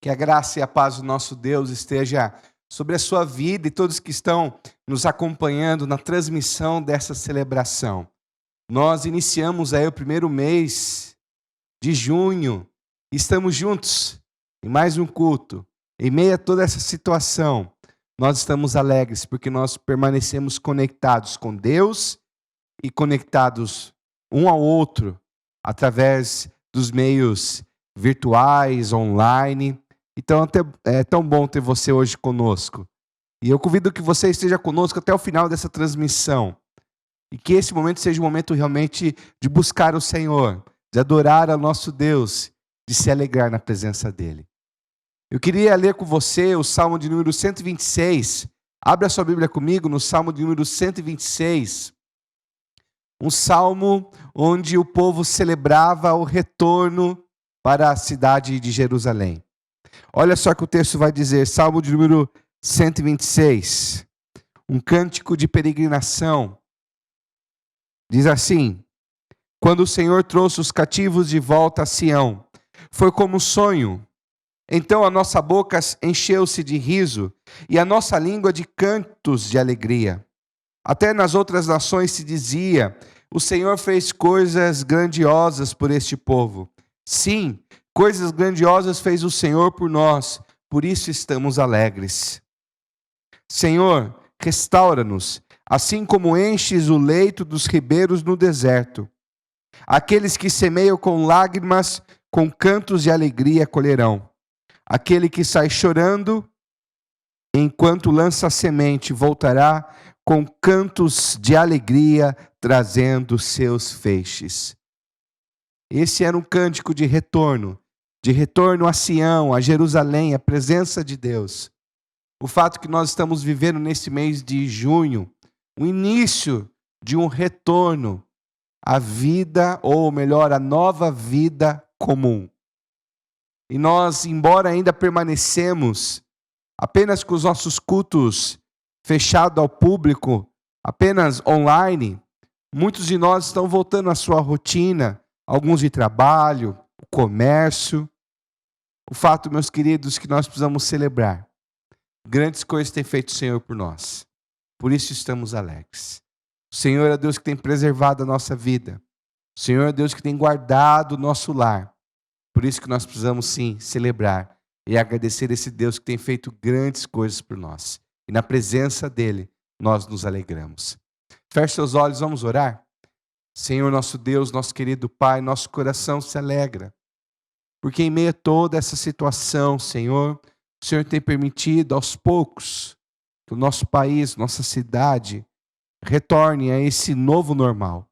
Que a graça e a paz do nosso Deus esteja sobre a sua vida e todos que estão nos acompanhando na transmissão dessa celebração. Nós iniciamos aí o primeiro mês de junho e estamos juntos em mais um culto. Em meio a toda essa situação, nós estamos alegres porque nós permanecemos conectados com Deus e conectados um ao outro através dos meios virtuais, online. Então é tão bom ter você hoje conosco. E eu convido que você esteja conosco até o final dessa transmissão. E que esse momento seja um momento realmente de buscar o Senhor, de adorar ao nosso Deus, de se alegrar na presença dEle. Eu queria ler com você o Salmo de número 126. Abra a sua Bíblia comigo no Salmo de número 126. Um salmo onde o povo celebrava o retorno para a cidade de Jerusalém. Olha só que o texto vai dizer, Salmo de número 126, um cântico de peregrinação. Diz assim: quando o Senhor trouxe os cativos de volta a Sião, foi como um sonho. Então a nossa boca encheu-se de riso e a nossa língua de cantos de alegria. Até nas outras nações se dizia: o Senhor fez coisas grandiosas por este povo. Sim, coisas grandiosas fez o Senhor por nós, por isso estamos alegres. Senhor, restaura-nos, assim como enches o leito dos ribeiros no deserto. Aqueles que semeiam com lágrimas, com cantos de alegria colherão. Aquele que sai chorando, enquanto lança a semente, voltará com cantos de alegria, trazendo seus feixes. Esse era um cântico de retorno a Sião, a Jerusalém, a presença de Deus. O fato que nós estamos vivendo nesse mês de junho, o início de um retorno à vida, ou melhor, à nova vida comum. E nós, embora ainda permanecemos apenas com os nossos cultos fechados ao público, apenas online, muitos de nós estão voltando à sua rotina, alguns de trabalho, o comércio. O fato, meus queridos, que nós precisamos celebrar. Grandes coisas tem feito o Senhor por nós. Por isso estamos alegres. O Senhor é Deus que tem preservado a nossa vida. O Senhor é Deus que tem guardado o nosso lar. Por isso que nós precisamos sim celebrar e agradecer esse Deus que tem feito grandes coisas por nós. E na presença dEle, nós nos alegramos. Feche seus olhos, vamos orar? Senhor, nosso Deus, nosso querido Pai, nosso coração se alegra. Porque em meio a toda essa situação, Senhor, o Senhor tem permitido aos poucos que o nosso país, nossa cidade, retorne a esse novo normal.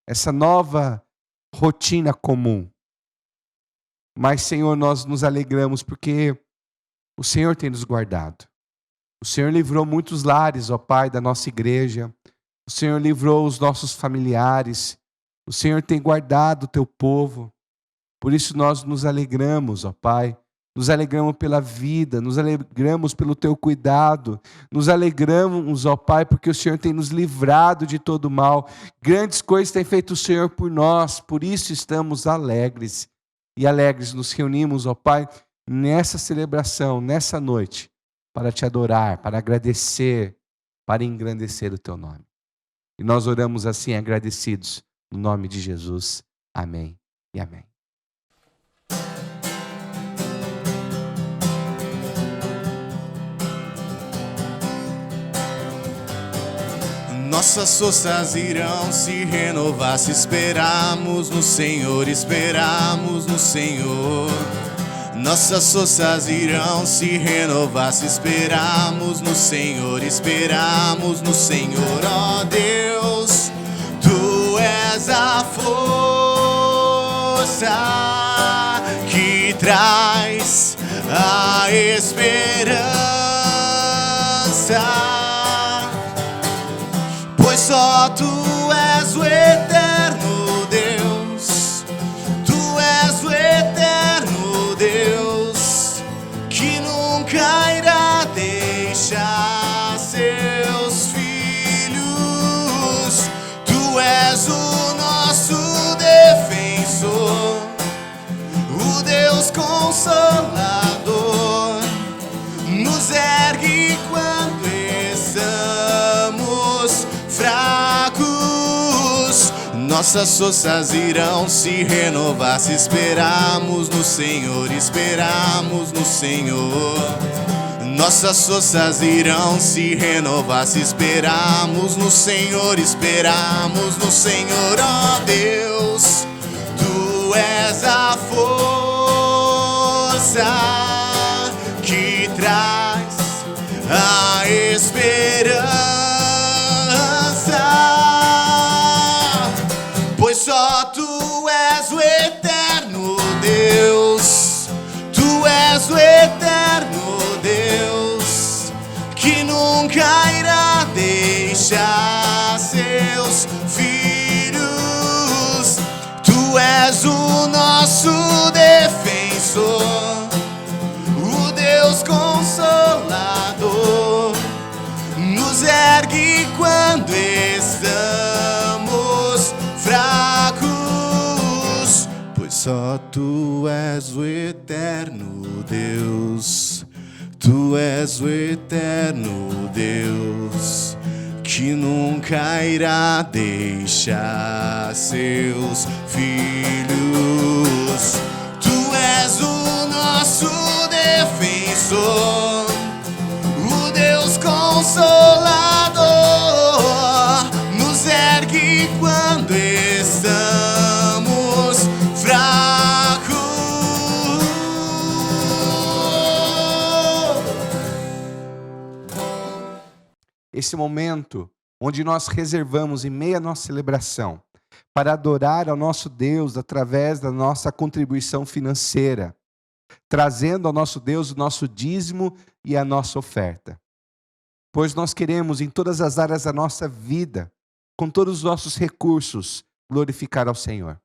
Essa nova rotina comum. Mas, Senhor, nós nos alegramos porque o Senhor tem nos guardado. O Senhor livrou muitos lares, ó Pai, da nossa igreja. O Senhor livrou os nossos familiares. O Senhor tem guardado o teu povo. Por isso nós nos alegramos, ó Pai. Nos alegramos pela vida, nos alegramos pelo teu cuidado. Nos alegramos, ó Pai, porque o Senhor tem nos livrado de todo mal. Grandes coisas tem feito o Senhor por nós. Por isso estamos alegres. E alegres nos reunimos, ó Pai, nessa celebração, nessa noite, para te adorar, para agradecer, para engrandecer o teu nome. E nós oramos assim agradecidos, no nome de Jesus. Amém e amém. Nossas forças irão se renovar se esperarmos no Senhor, esperarmos no Senhor. Nossas forças irão se renovar se esperarmos no Senhor, esperarmos no Senhor. Ó Deus, Tu és a força que traz a esperança. Pois só Tu és o eterno Deus, Tu és o eterno Deus, que nunca irá deixar seus filhos. Tu és o nosso defensor, o Deus consolador. Nossas forças irão se renovar se esperarmos no Senhor, esperarmos no Senhor. Nossas forças irão se renovar se esperarmos no Senhor, esperarmos no Senhor. Ó Deus, Tu és a força que traz a esperança, pois só Tu és o eterno Deus, Tu és o eterno Deus, que nunca irá deixar seus filhos. Tu és o nosso defensor, o Deus consolador, nos ergue quando estamos fracos, pois só Tu és o eterno Deus, Tu és o eterno Deus, que nunca irá deixar seus filhos. Tu és o nosso defensor, o Deus consolador, nos ergue quando estamos fracos. Esse momento onde nós reservamos em meio à nossa celebração para adorar ao nosso Deus através da nossa contribuição financeira, trazendo ao nosso Deus o nosso dízimo e a nossa oferta. Pois nós queremos em todas as áreas da nossa vida, com todos os nossos recursos, glorificar ao Senhor.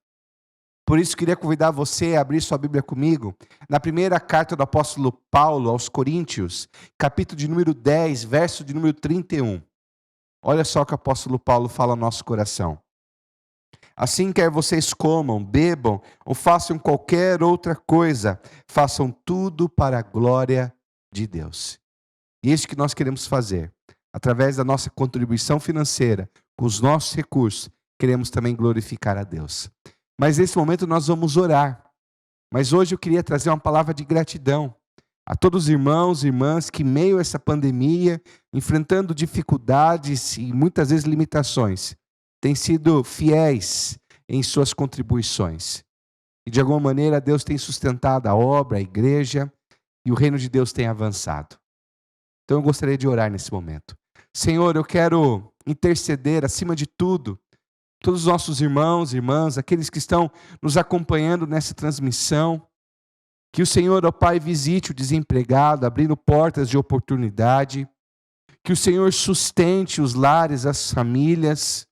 Por isso queria convidar você a abrir sua Bíblia comigo na primeira carta do apóstolo Paulo aos Coríntios, capítulo de número 10, verso de número 31. Olha só o que o apóstolo Paulo fala ao nosso coração. Assim, quer vocês comam, bebam ou façam qualquer outra coisa, façam tudo para a glória de Deus. E isso que nós queremos fazer. Através da nossa contribuição financeira, com os nossos recursos, queremos também glorificar a Deus. Mas nesse momento nós vamos orar. Mas hoje eu queria trazer uma palavra de gratidão a todos os irmãos e irmãs que, em meio a essa pandemia, enfrentando dificuldades e muitas vezes limitações, têm sido fiéis em suas contribuições. E de alguma maneira Deus tem sustentado a obra, a igreja, e o reino de Deus tem avançado. Então eu gostaria de orar nesse momento. Senhor, eu quero interceder acima de tudo, todos os nossos irmãos e irmãs, aqueles que estão nos acompanhando nessa transmissão, que o Senhor, ó Pai, visite o desempregado, abrindo portas de oportunidade, que o Senhor sustente os lares, as famílias,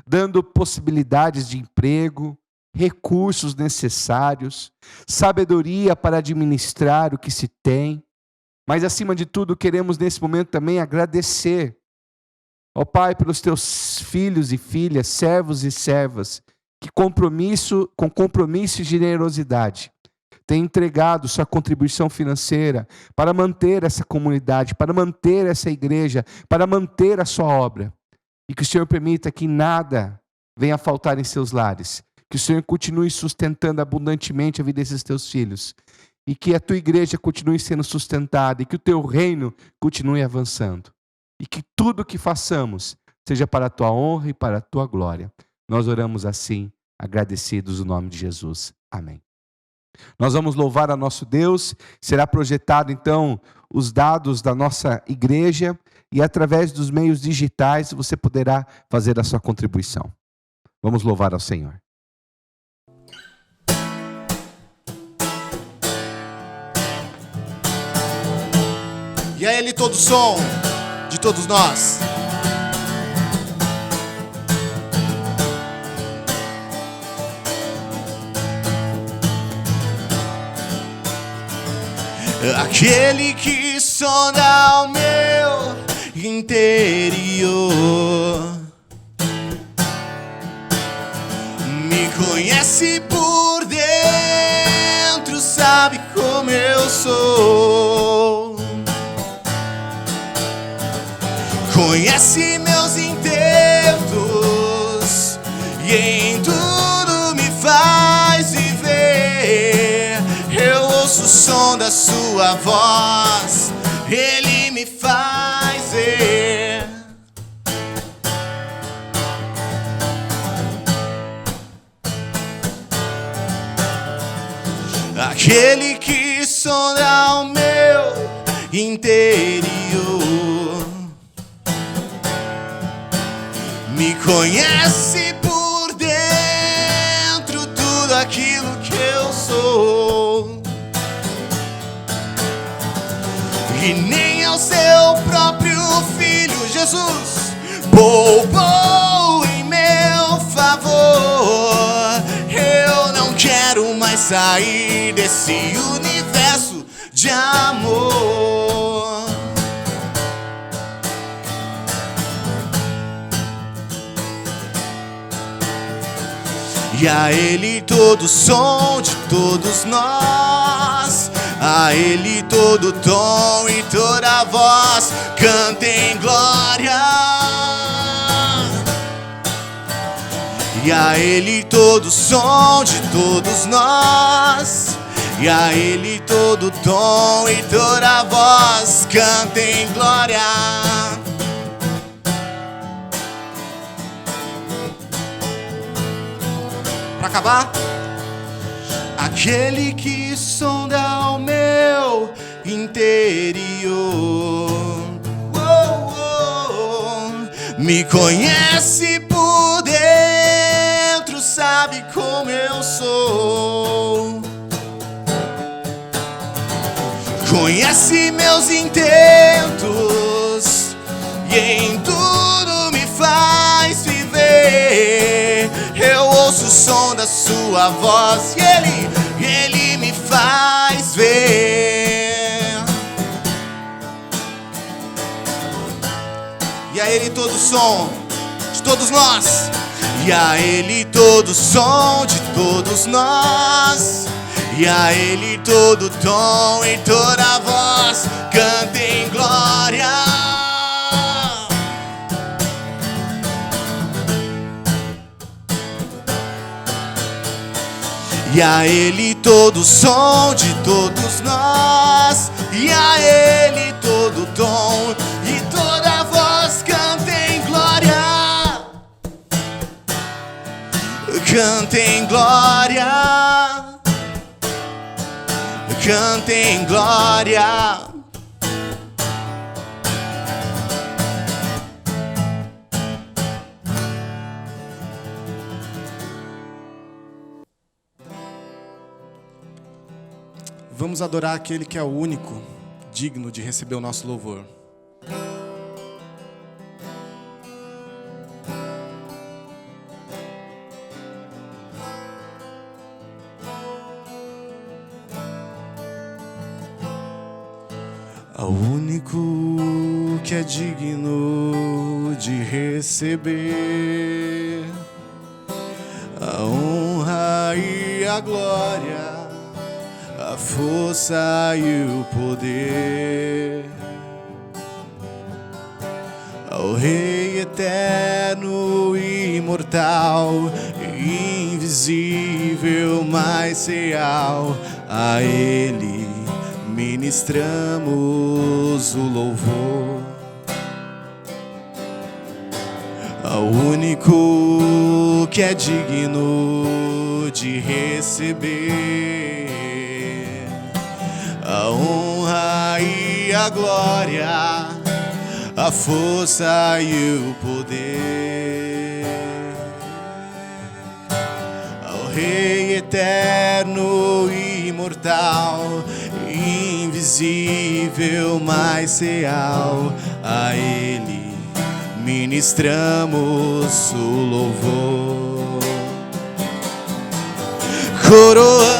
dando possibilidades de emprego, recursos necessários, sabedoria para administrar o que se tem, mas acima de tudo queremos nesse momento também agradecer, ó Pai, pelos teus filhos e filhas, servos e servas, que com compromisso e generosidade, tem entregado sua contribuição financeira para manter essa comunidade, para manter essa igreja, para manter a sua obra. E que o Senhor permita que nada venha a faltar em seus lares. Que o Senhor continue sustentando abundantemente a vida desses teus filhos. E que a tua igreja continue sendo sustentada. E que o teu reino continue avançando. E que tudo o que façamos seja para a tua honra e para a tua glória. Nós oramos assim, agradecidos no nome de Jesus. Amém. Nós vamos louvar a nosso Deus, será projetado então os dados da nossa igreja e através dos meios digitais você poderá fazer a sua contribuição. Vamos louvar ao Senhor. E a Ele todo o som de todos nós. Aquele que sonda o meu interior, me conhece por dentro, sabe como eu sou, conhece meus intentos e em ouço o som da sua voz, Ele me faz ver. Aquele que sonda o meu interior, me conhece por dentro, tudo aquilo que eu sou, e nem ao seu próprio filho Jesus poupou em meu favor. Eu não quero mais sair desse universo de amor. E a Ele todo som de todos nós, a Ele todo tom e toda voz, cantem glória. E a Ele todo som de todos nós, e a Ele todo tom e toda voz, cantem glória. Pra acabar, aquele que sonda o meu interior, me conhece por dentro, sabe como eu sou, conhece meus intentos e em tudo me faz viver. Eu ouço o som da sua voz e Ele me faz ver. E a Ele todo som de todos nós, e a Ele todo som de todos nós, e a Ele todo tom e toda voz, cantem glória. E a Ele todo som de todos nós, e a Ele todo tom e toda voz, cantem glória. Cantem glória. Cantem glória. Vamos adorar aquele que é o único digno de receber o nosso louvor. Ao único que é digno de receber a honra e a glória, a força e o poder, ao Rei eterno e imortal, invisível, mas real, a Ele ministramos o louvor. Ao único que é digno de receber a honra e a glória, a força e o poder, ao Rei eterno e imortal, invisível, mas real, a Ele ministramos o louvor. Coroamos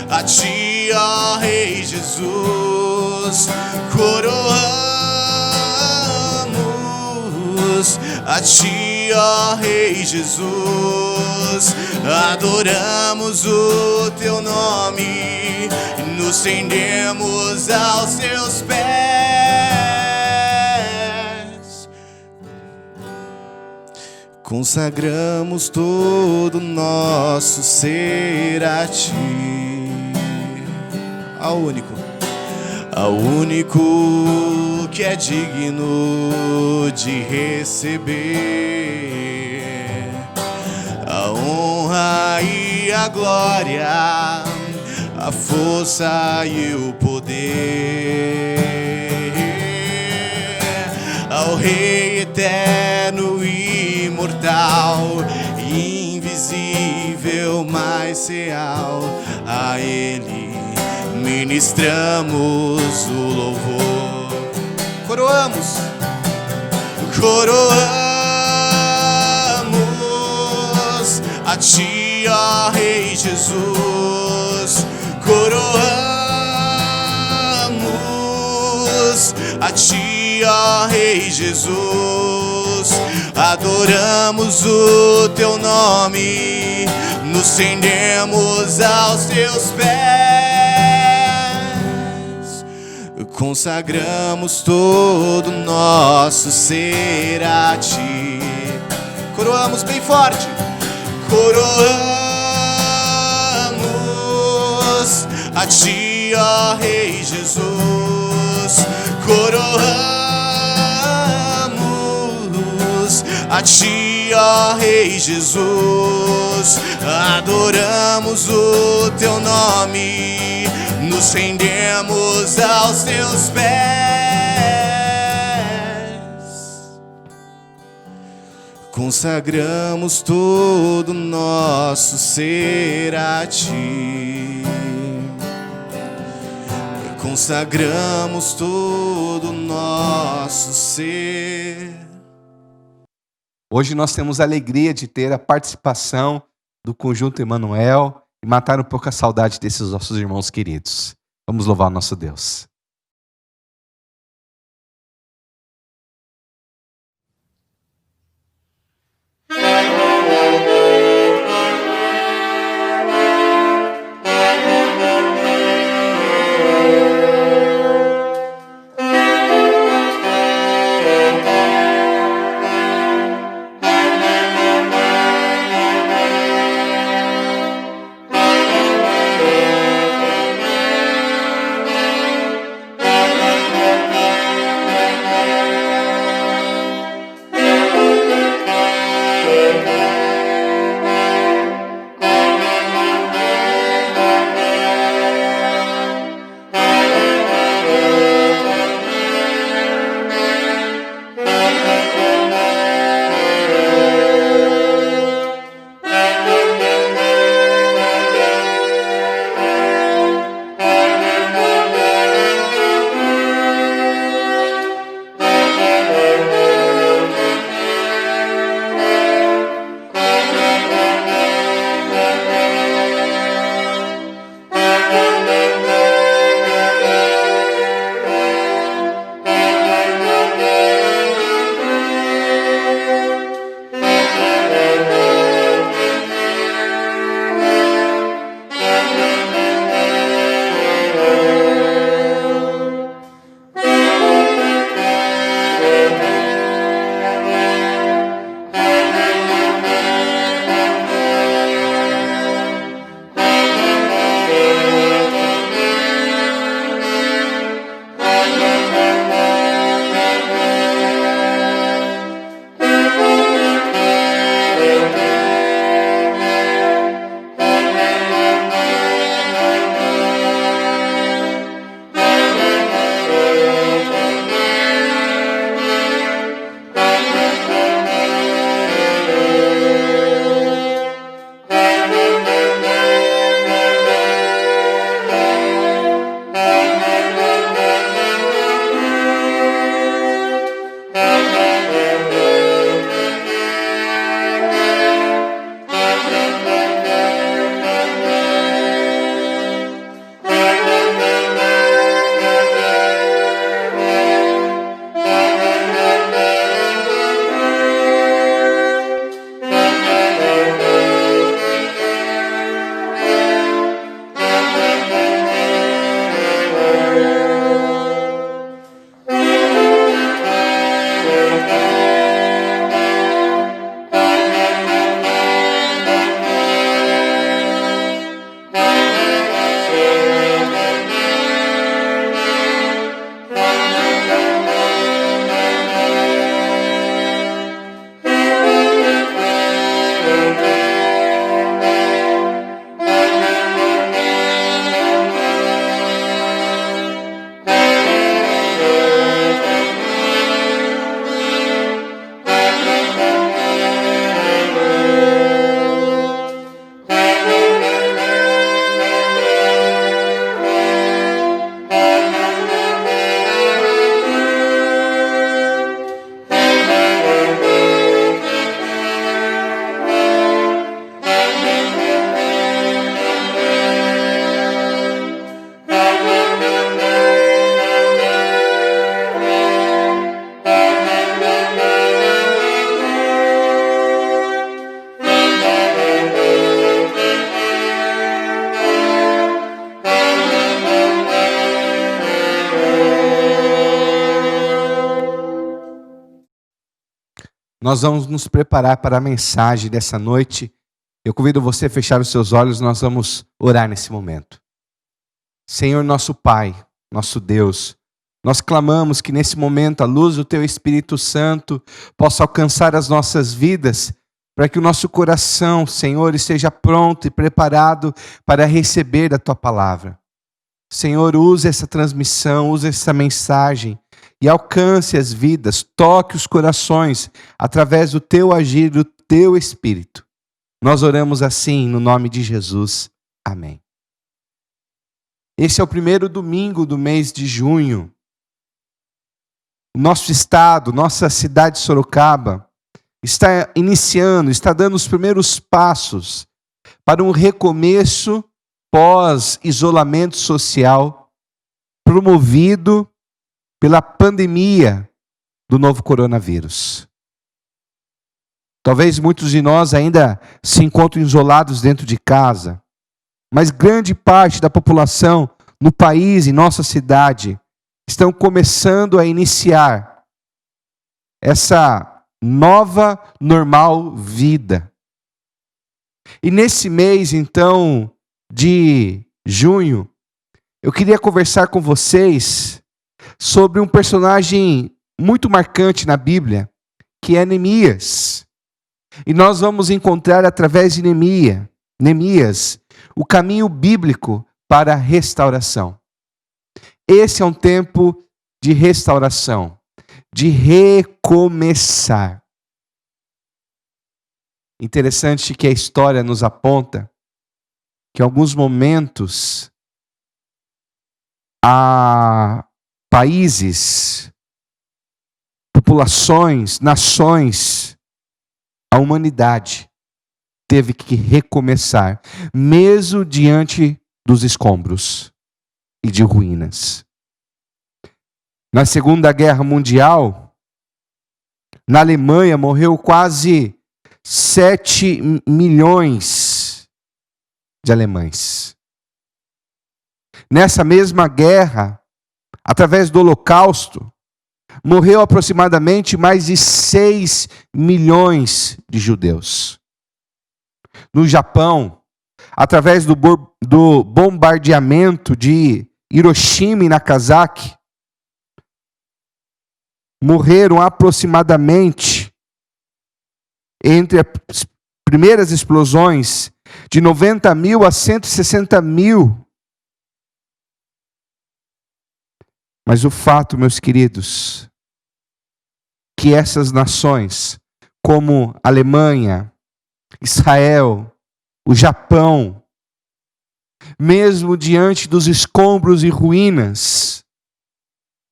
a Ti, ó Rei Jesus, coroamos a Ti, ó Rei Jesus, adoramos o Teu nome, nos rendemos aos Teus pés. Consagramos todo nosso ser a Ti, ao único que é digno de receber a honra e a glória, a força e o poder, ao Rei eterno e imortal, invisível, mas real. A Ele ministramos o louvor. Coroamos a Ti, ó Rei Jesus. Coroamos a Ti, ó Rei Jesus. Adoramos o Teu nome, nos rendemos aos Teus pés. Consagramos todo nosso ser a Ti. Coroamos bem forte. Coroamos a Ti, ó Rei Jesus. Coroamos a Ti, ó Rei Jesus. Adoramos o Teu nome, nos rendemos aos Teus pés. Consagramos todo nosso ser a Ti. Consagramos todo nosso ser. Hoje nós temos a alegria de ter a participação do Conjunto Emanuel e matar um pouco a saudade desses nossos irmãos queridos. Vamos louvar o nosso Deus. Nós vamos nos preparar para a mensagem dessa noite. Eu convido você a fechar os seus olhos, nós vamos orar nesse momento. Senhor nosso Pai, nosso Deus, nós clamamos que nesse momento a luz do Teu Espírito Santo possa alcançar as nossas vidas, para que o nosso coração, Senhor, esteja pronto e preparado para receber a Tua palavra. Senhor, use essa transmissão, use essa mensagem e alcance as vidas, toque os corações através do Teu agir, do Teu Espírito. Nós oramos assim no nome de Jesus. Amém. Esse é o primeiro domingo do mês de junho. Nosso estado, nossa cidade de Sorocaba, está iniciando, está dando os primeiros passos para um recomeço pós-isolamento social promovido pela pandemia do novo coronavírus. Talvez muitos de nós ainda se encontrem isolados dentro de casa, mas grande parte da população no país, em nossa cidade, estão começando a iniciar essa nova normal vida. E nesse mês, então, de junho, eu queria conversar com vocês sobre um personagem muito marcante na Bíblia, que é Neemias. E nós vamos encontrar através de Neemias, o caminho bíblico para a restauração. Esse é um tempo de restauração, de recomeçar. Interessante que a história nos aponta que em alguns momentos há países, populações, nações, a humanidade teve que recomeçar, mesmo diante dos escombros e de ruínas. Na Segunda Guerra Mundial, na Alemanha morreu quase 7 milhões de alemães. Nessa mesma guerra, através do Holocausto, morreu aproximadamente mais de 6 milhões de judeus. No Japão, através do bombardeamento de Hiroshima e Nagasaki, morreram aproximadamente, entre as primeiras explosões, de 90 mil a 160 mil. Mas o fato, meus queridos, que essas nações, como Alemanha, Israel, o Japão, mesmo diante dos escombros e ruínas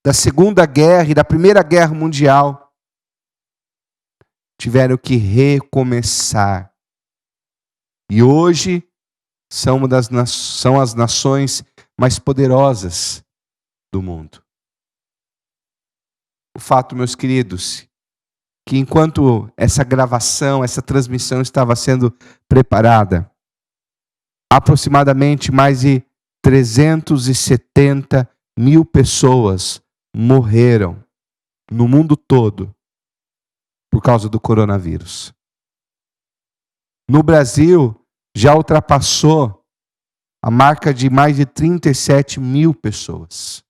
da Segunda Guerra e da Primeira Guerra Mundial, tiveram que recomeçar. E hoje são as nações mais poderosas do mundo. O fato, meus queridos, que enquanto essa gravação, essa transmissão estava sendo preparada, aproximadamente mais de 370 mil pessoas morreram no mundo todo por causa do coronavírus. No Brasil, já ultrapassou a marca de mais de 37 mil pessoas.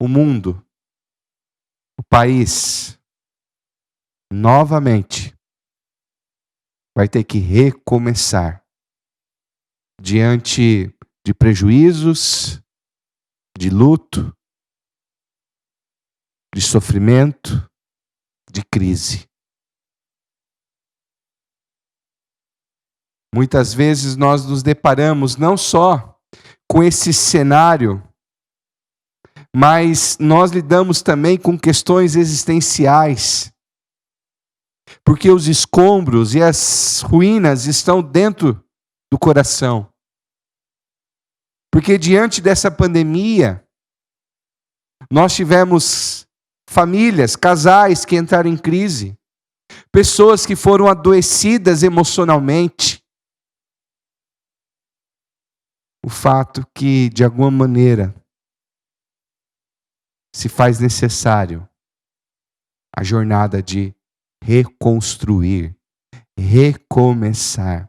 O mundo, o país, novamente, vai ter que recomeçar diante de prejuízos, de luto, de sofrimento, de crise. Muitas vezes nós nos deparamos não só com esse cenário, mas nós lidamos também com questões existenciais. Porque os escombros e as ruínas estão dentro do coração. Porque diante dessa pandemia, nós tivemos famílias, casais que entraram em crise, pessoas que foram adoecidas emocionalmente. O fato que, de alguma maneira, se faz necessário a jornada de reconstruir, recomeçar,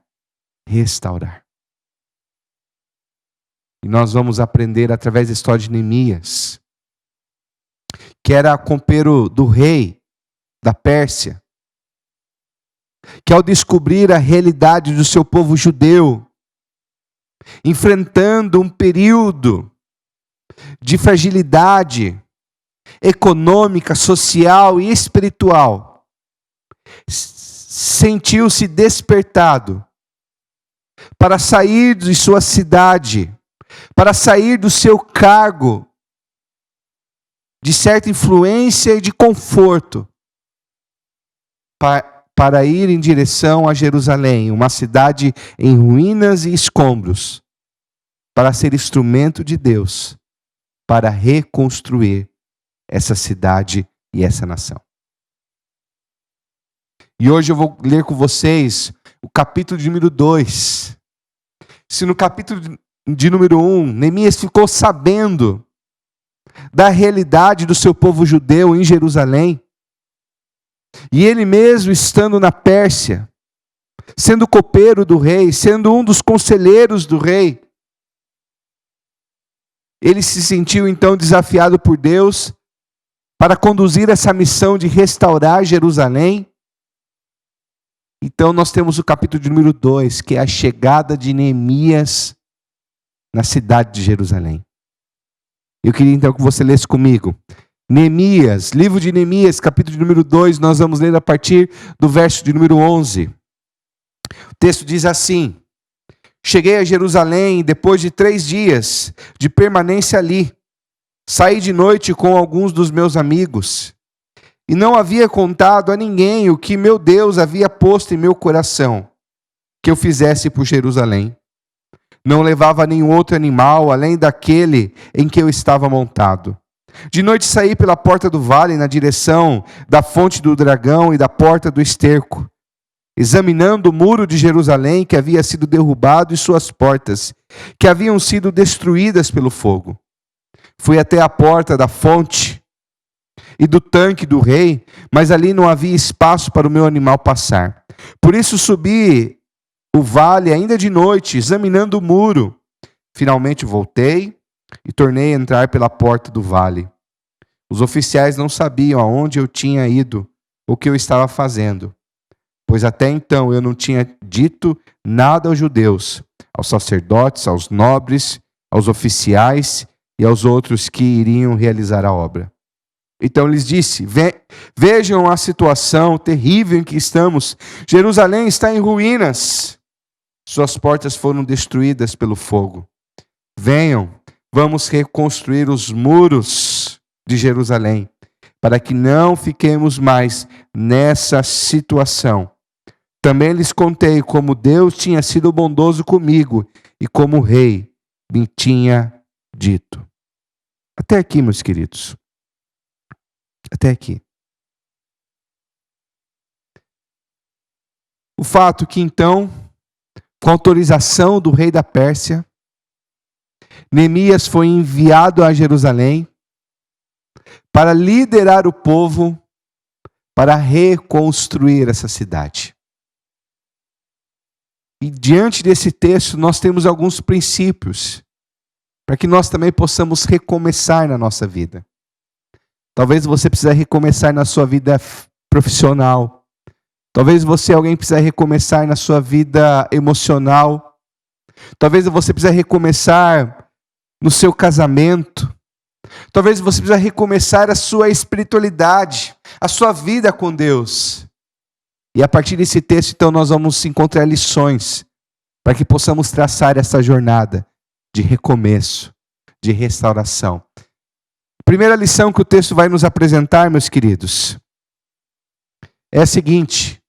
restaurar. E nós vamos aprender através da história de Neemias, que era copeiro do rei da Pérsia, que ao descobrir a realidade do seu povo judeu, enfrentando um período de fragilidade econômica, social e espiritual, sentiu-se despertado para sair de sua cidade, para sair do seu cargo de certa influência e de conforto, para ir em direção a Jerusalém, uma cidade em ruínas e escombros, para ser instrumento de Deus, para reconstruir essa cidade e essa nação. E hoje eu vou ler com vocês o capítulo de número 2. Se no capítulo de número 1, Neemias ficou sabendo da realidade do seu povo judeu em Jerusalém, e ele mesmo estando na Pérsia, sendo copeiro do rei, sendo um dos conselheiros do rei, ele se sentiu então desafiado por Deus para conduzir essa missão de restaurar Jerusalém. Então nós temos o capítulo de número 2, que é a chegada de Neemias na cidade de Jerusalém. Eu queria então que você lesse comigo. Neemias, livro de Neemias, capítulo de número 2, nós vamos ler a partir do verso de número 11. O texto diz assim: Cheguei a Jerusalém depois de 3 dias de permanência ali. Saí de noite com alguns dos meus amigos e não havia contado a ninguém o que meu Deus havia posto em meu coração que eu fizesse por Jerusalém. Não levava nenhum outro animal além daquele em que eu estava montado. De noite saí pela porta do vale na direção da fonte do dragão e da porta do esterco, examinando o muro de Jerusalém que havia sido derrubado e suas portas, que haviam sido destruídas pelo fogo. Fui até a porta da fonte e do tanque do rei, mas ali não havia espaço para o meu animal passar. Por isso subi o vale ainda de noite, examinando o muro. Finalmente voltei e tornei a entrar pela porta do vale. Os oficiais não sabiam aonde eu tinha ido, o que eu estava fazendo, pois até então eu não tinha dito nada aos judeus, aos sacerdotes, aos nobres, aos oficiais e aos outros que iriam realizar a obra. Então lhes disse: vejam a situação terrível em que estamos. Jerusalém está em ruínas. Suas portas foram destruídas pelo fogo. Venham, vamos reconstruir os muros de Jerusalém, para que não fiquemos mais nessa situação. Também lhes contei como Deus tinha sido bondoso comigo e como o rei me tinha dito. Até aqui, meus queridos. Até aqui. O fato que então, com autorização do rei da Pérsia, Neemias foi enviado a Jerusalém para liderar o povo para reconstruir essa cidade. E diante desse texto, nós temos alguns princípios para que nós também possamos recomeçar na nossa vida. Talvez você precise recomeçar na sua vida profissional. Talvez alguém precise recomeçar na sua vida emocional. Talvez você precise recomeçar no seu casamento. Talvez você precise recomeçar a sua espiritualidade, a sua vida com Deus. E a partir desse texto, então, nós vamos encontrar lições para que possamos traçar essa jornada de recomeço, de restauração. A primeira lição que o texto vai nos apresentar, meus queridos, é a seguinte: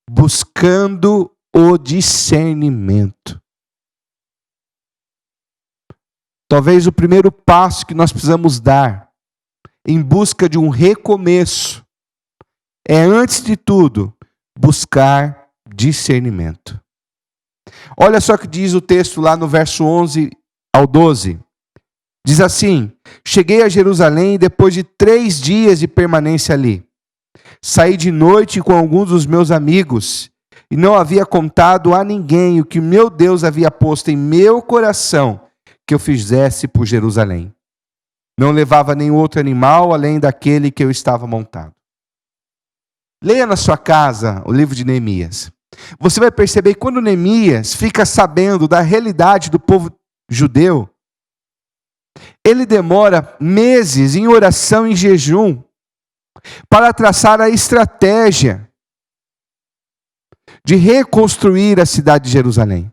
buscando o discernimento. Talvez o primeiro passo que nós precisamos dar em busca de um recomeço é, antes de tudo, buscar discernimento. Olha só o que diz o texto lá no verso 11 ao 12. Diz assim: cheguei a Jerusalém depois de 3 dias de permanência ali. Saí de noite com alguns dos meus amigos e não havia contado a ninguém o que meu Deus havia posto em meu coração que eu fizesse por Jerusalém. Não levava nenhum outro animal além daquele que eu estava montado. Leia na sua casa o livro de Neemias. Você vai perceber que quando Neemias fica sabendo da realidade do povo judeu, ele demora meses em oração e em jejum para traçar a estratégia de reconstruir a cidade de Jerusalém.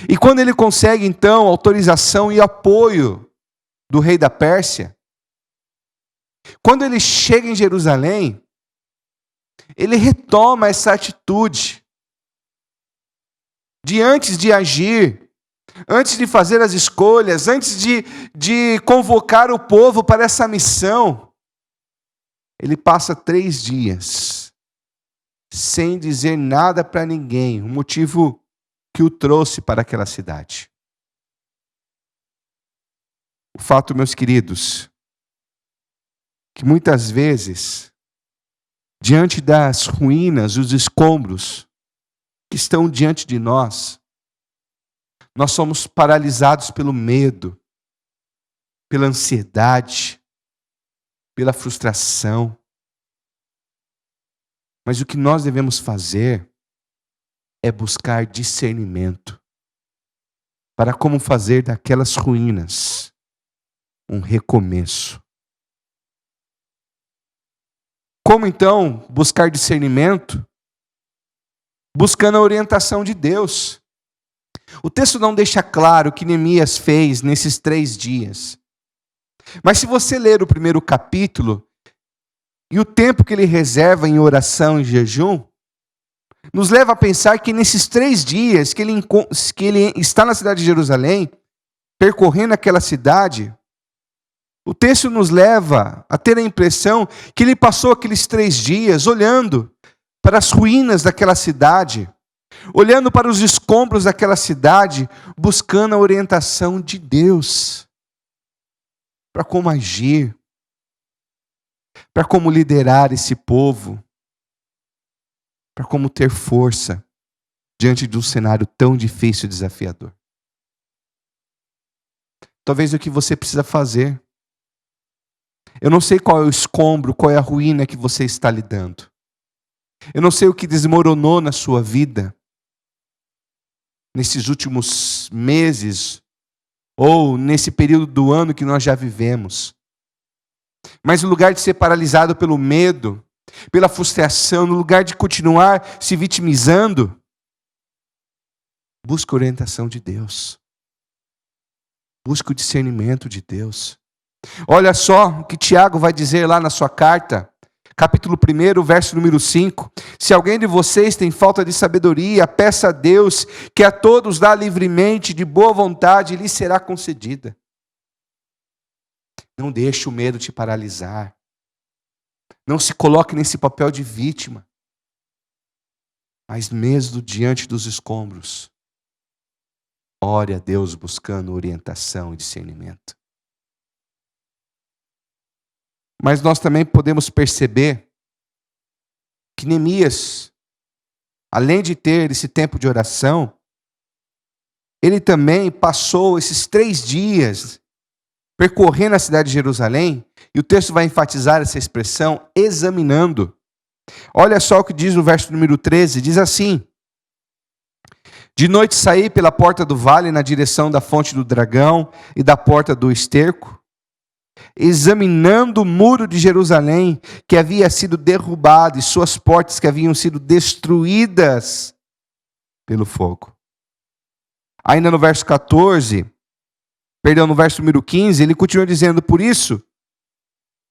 E quando ele consegue, então, autorização e apoio do rei da Pérsia, quando ele chega em Jerusalém, ele retoma essa atitude de, antes de agir, antes de fazer as escolhas, antes de convocar o povo para essa missão, ele passa 3 dias sem dizer nada para ninguém, o motivo que o trouxe para aquela cidade. O fato, meus queridos, que muitas vezes, diante das ruínas, os escombros que estão diante de nós somos paralisados pelo medo, pela ansiedade, pela frustração. Mas o que nós devemos fazer é buscar discernimento para como fazer daquelas ruínas um recomeço. Como então buscar discernimento? Buscando a orientação de Deus. O texto não deixa claro o que Neemias fez nesses 3 dias. Mas se você ler o primeiro capítulo, e o tempo que ele reserva em oração e jejum, nos leva a pensar que nesses 3 dias que ele está na cidade de Jerusalém, percorrendo aquela cidade, o texto nos leva a ter a impressão que ele passou aqueles 3 dias olhando para as ruínas daquela cidade, olhando para os escombros daquela cidade, buscando a orientação de Deus para como agir, para como liderar esse povo, para como ter força diante de um cenário tão difícil e desafiador. Talvez o que você precisa fazer, eu não sei qual é o escombro, qual é a ruína que você está lidando. Eu não sei o que desmoronou na sua vida nesses últimos meses ou nesse período do ano que nós já vivemos. Mas no lugar de ser paralisado pelo medo, pela frustração, no lugar de continuar se vitimizando, busca a orientação de Deus. Busca o discernimento de Deus. Olha só o que Tiago vai dizer lá na sua carta, capítulo 1, verso número 5. Se alguém de vocês tem falta de sabedoria, peça a Deus, que a todos dá livremente, de boa vontade, e lhe será concedida. Não deixe o medo te paralisar. Não se coloque nesse papel de vítima. Mas mesmo diante dos escombros, ore a Deus buscando orientação e discernimento. Mas nós também podemos perceber que Neemias, além de ter esse tempo de oração, ele também passou esses 3 dias percorrendo a cidade de Jerusalém, e o texto vai enfatizar essa expressão, examinando. Olha só o que diz no verso número 13, diz assim: de noite saí pela porta do vale na direção da fonte do dragão e da porta do esterco, examinando o muro de Jerusalém que havia sido derrubado e suas portas que haviam sido destruídas pelo fogo. Ainda no verso 14, no verso número 15, ele continua dizendo: por isso,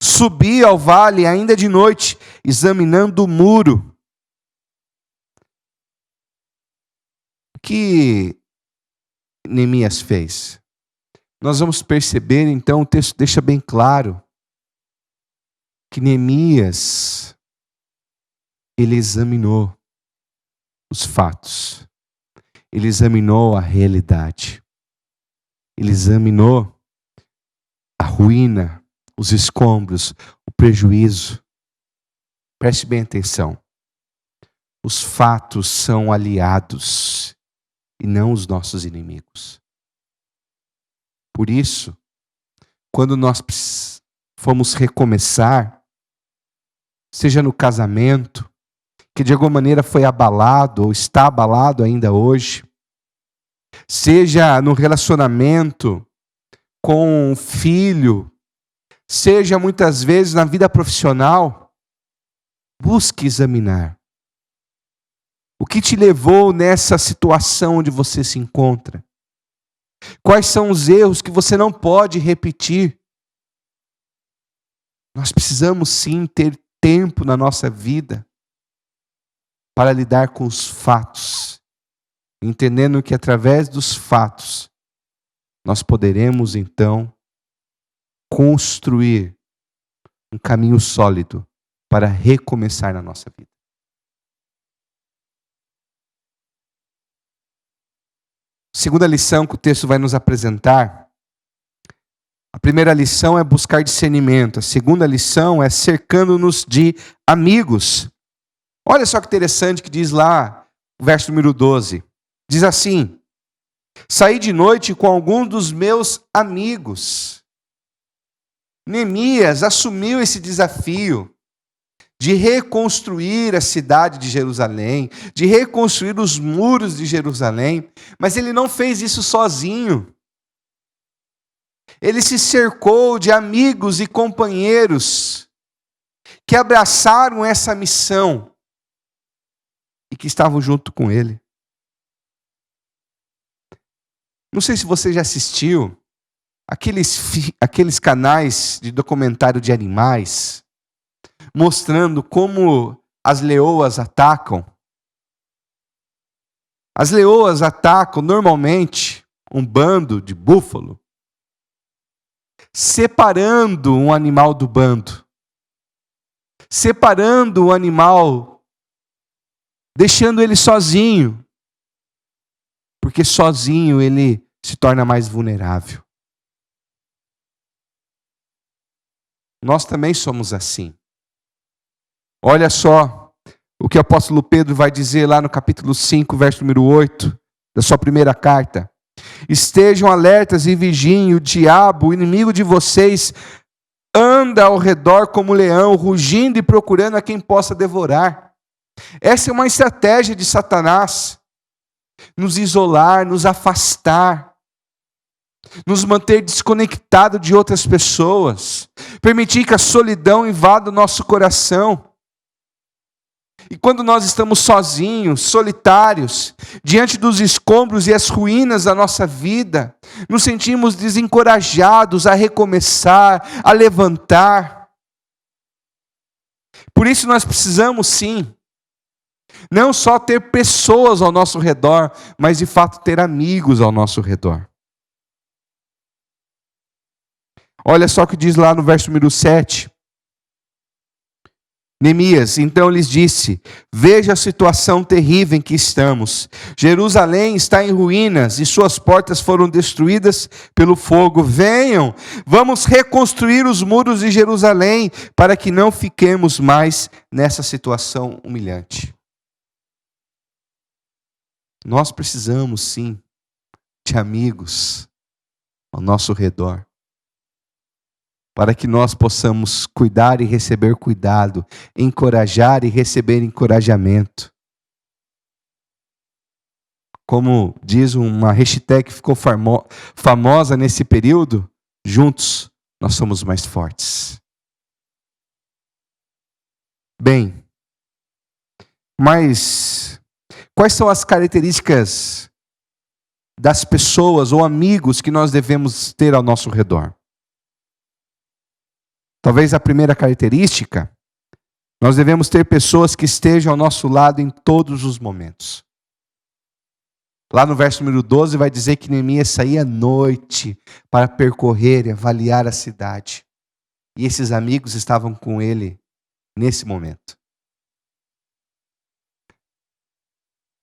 subi ao vale ainda de noite, examinando o muro. O que Neemias fez? Nós vamos perceber, então, o texto deixa bem claro que Neemias, ele examinou os fatos, ele examinou a realidade, ele examinou a ruína, os escombros, o prejuízo. Preste bem atenção. Os fatos são aliados e não os nossos inimigos. Por isso, quando nós formos recomeçar, seja no casamento, que de alguma maneira foi abalado ou está abalado ainda hoje, seja no relacionamento com o filho, seja muitas vezes na vida profissional, busque examinar. O que te levou nessa situação onde você se encontra? Quais são os erros que você não pode repetir? Nós precisamos sim ter tempo na nossa vida para lidar com os fatos, entendendo que através dos fatos nós poderemos então construir um caminho sólido para recomeçar na nossa vida. Segunda lição que o texto vai nos apresentar. A primeira lição é buscar discernimento. A segunda lição é cercando-nos de amigos. Olha só que interessante que diz lá o verso número 12. Diz assim: saí de noite com alguns dos meus amigos. Neemias assumiu esse desafio de reconstruir a cidade de Jerusalém, de reconstruir os muros de Jerusalém, mas ele não fez isso sozinho. Ele se cercou de amigos e companheiros que abraçaram essa missão e que estavam junto com ele. Não sei se você já assistiu aqueles canais de documentário de animais, mostrando como as leoas atacam. As leoas atacam normalmente um bando de búfalo, separando um animal do bando, separando o animal, deixando ele sozinho, porque sozinho ele se torna mais vulnerável. Nós também somos assim. Olha só o que o apóstolo Pedro vai dizer lá no capítulo 5, verso número 8, da sua primeira carta. Estejam alertas e vigiem, o diabo, o inimigo de vocês, anda ao redor como leão, rugindo e procurando a quem possa devorar. Essa é uma estratégia de Satanás, nos isolar, nos afastar, nos manter desconectados de outras pessoas, permitir que a solidão invada o nosso coração. E quando nós estamos sozinhos, solitários, diante dos escombros e as ruínas da nossa vida, nos sentimos desencorajados a recomeçar, a levantar. Por isso nós precisamos sim, não só ter pessoas ao nosso redor, mas de fato ter amigos ao nosso redor. Olha só o que diz lá no verso número 7. Neemias, então lhes disse: veja a situação terrível em que estamos. Jerusalém está em ruínas e suas portas foram destruídas pelo fogo. Venham, vamos reconstruir os muros de Jerusalém para que não fiquemos mais nessa situação humilhante. Nós precisamos, sim, de amigos ao nosso redor, para que nós possamos cuidar e receber cuidado, encorajar e receber encorajamento. Como diz uma hashtag que ficou famosa nesse período, juntos nós somos mais fortes. Bem, mas quais são as características das pessoas ou amigos que nós devemos ter ao nosso redor? Talvez a primeira característica, nós devemos ter pessoas que estejam ao nosso lado em todos os momentos. Lá no verso número 12 vai dizer que Neemias saía à noite para percorrer e avaliar a cidade. E esses amigos estavam com ele nesse momento.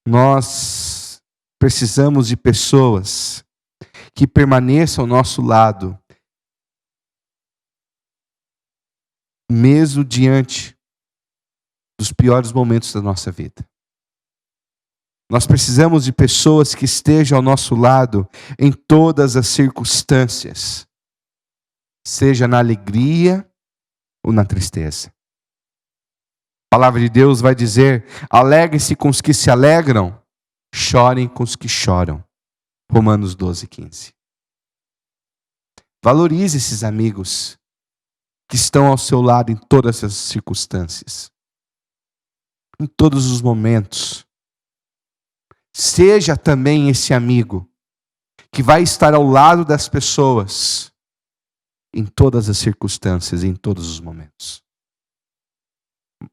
Nós precisamos de pessoas que permaneçam ao nosso lado, mesmo diante dos piores momentos da nossa vida. Nós precisamos de pessoas que estejam ao nosso lado em todas as circunstâncias, seja na alegria ou na tristeza. A palavra de Deus vai dizer: alegrem-se com os que se alegram, chorem com os que choram. Romanos 12:15. Valorize esses amigos que estão ao seu lado em todas as circunstâncias, em todos os momentos. Seja também esse amigo que vai estar ao lado das pessoas em todas as circunstâncias, em todos os momentos.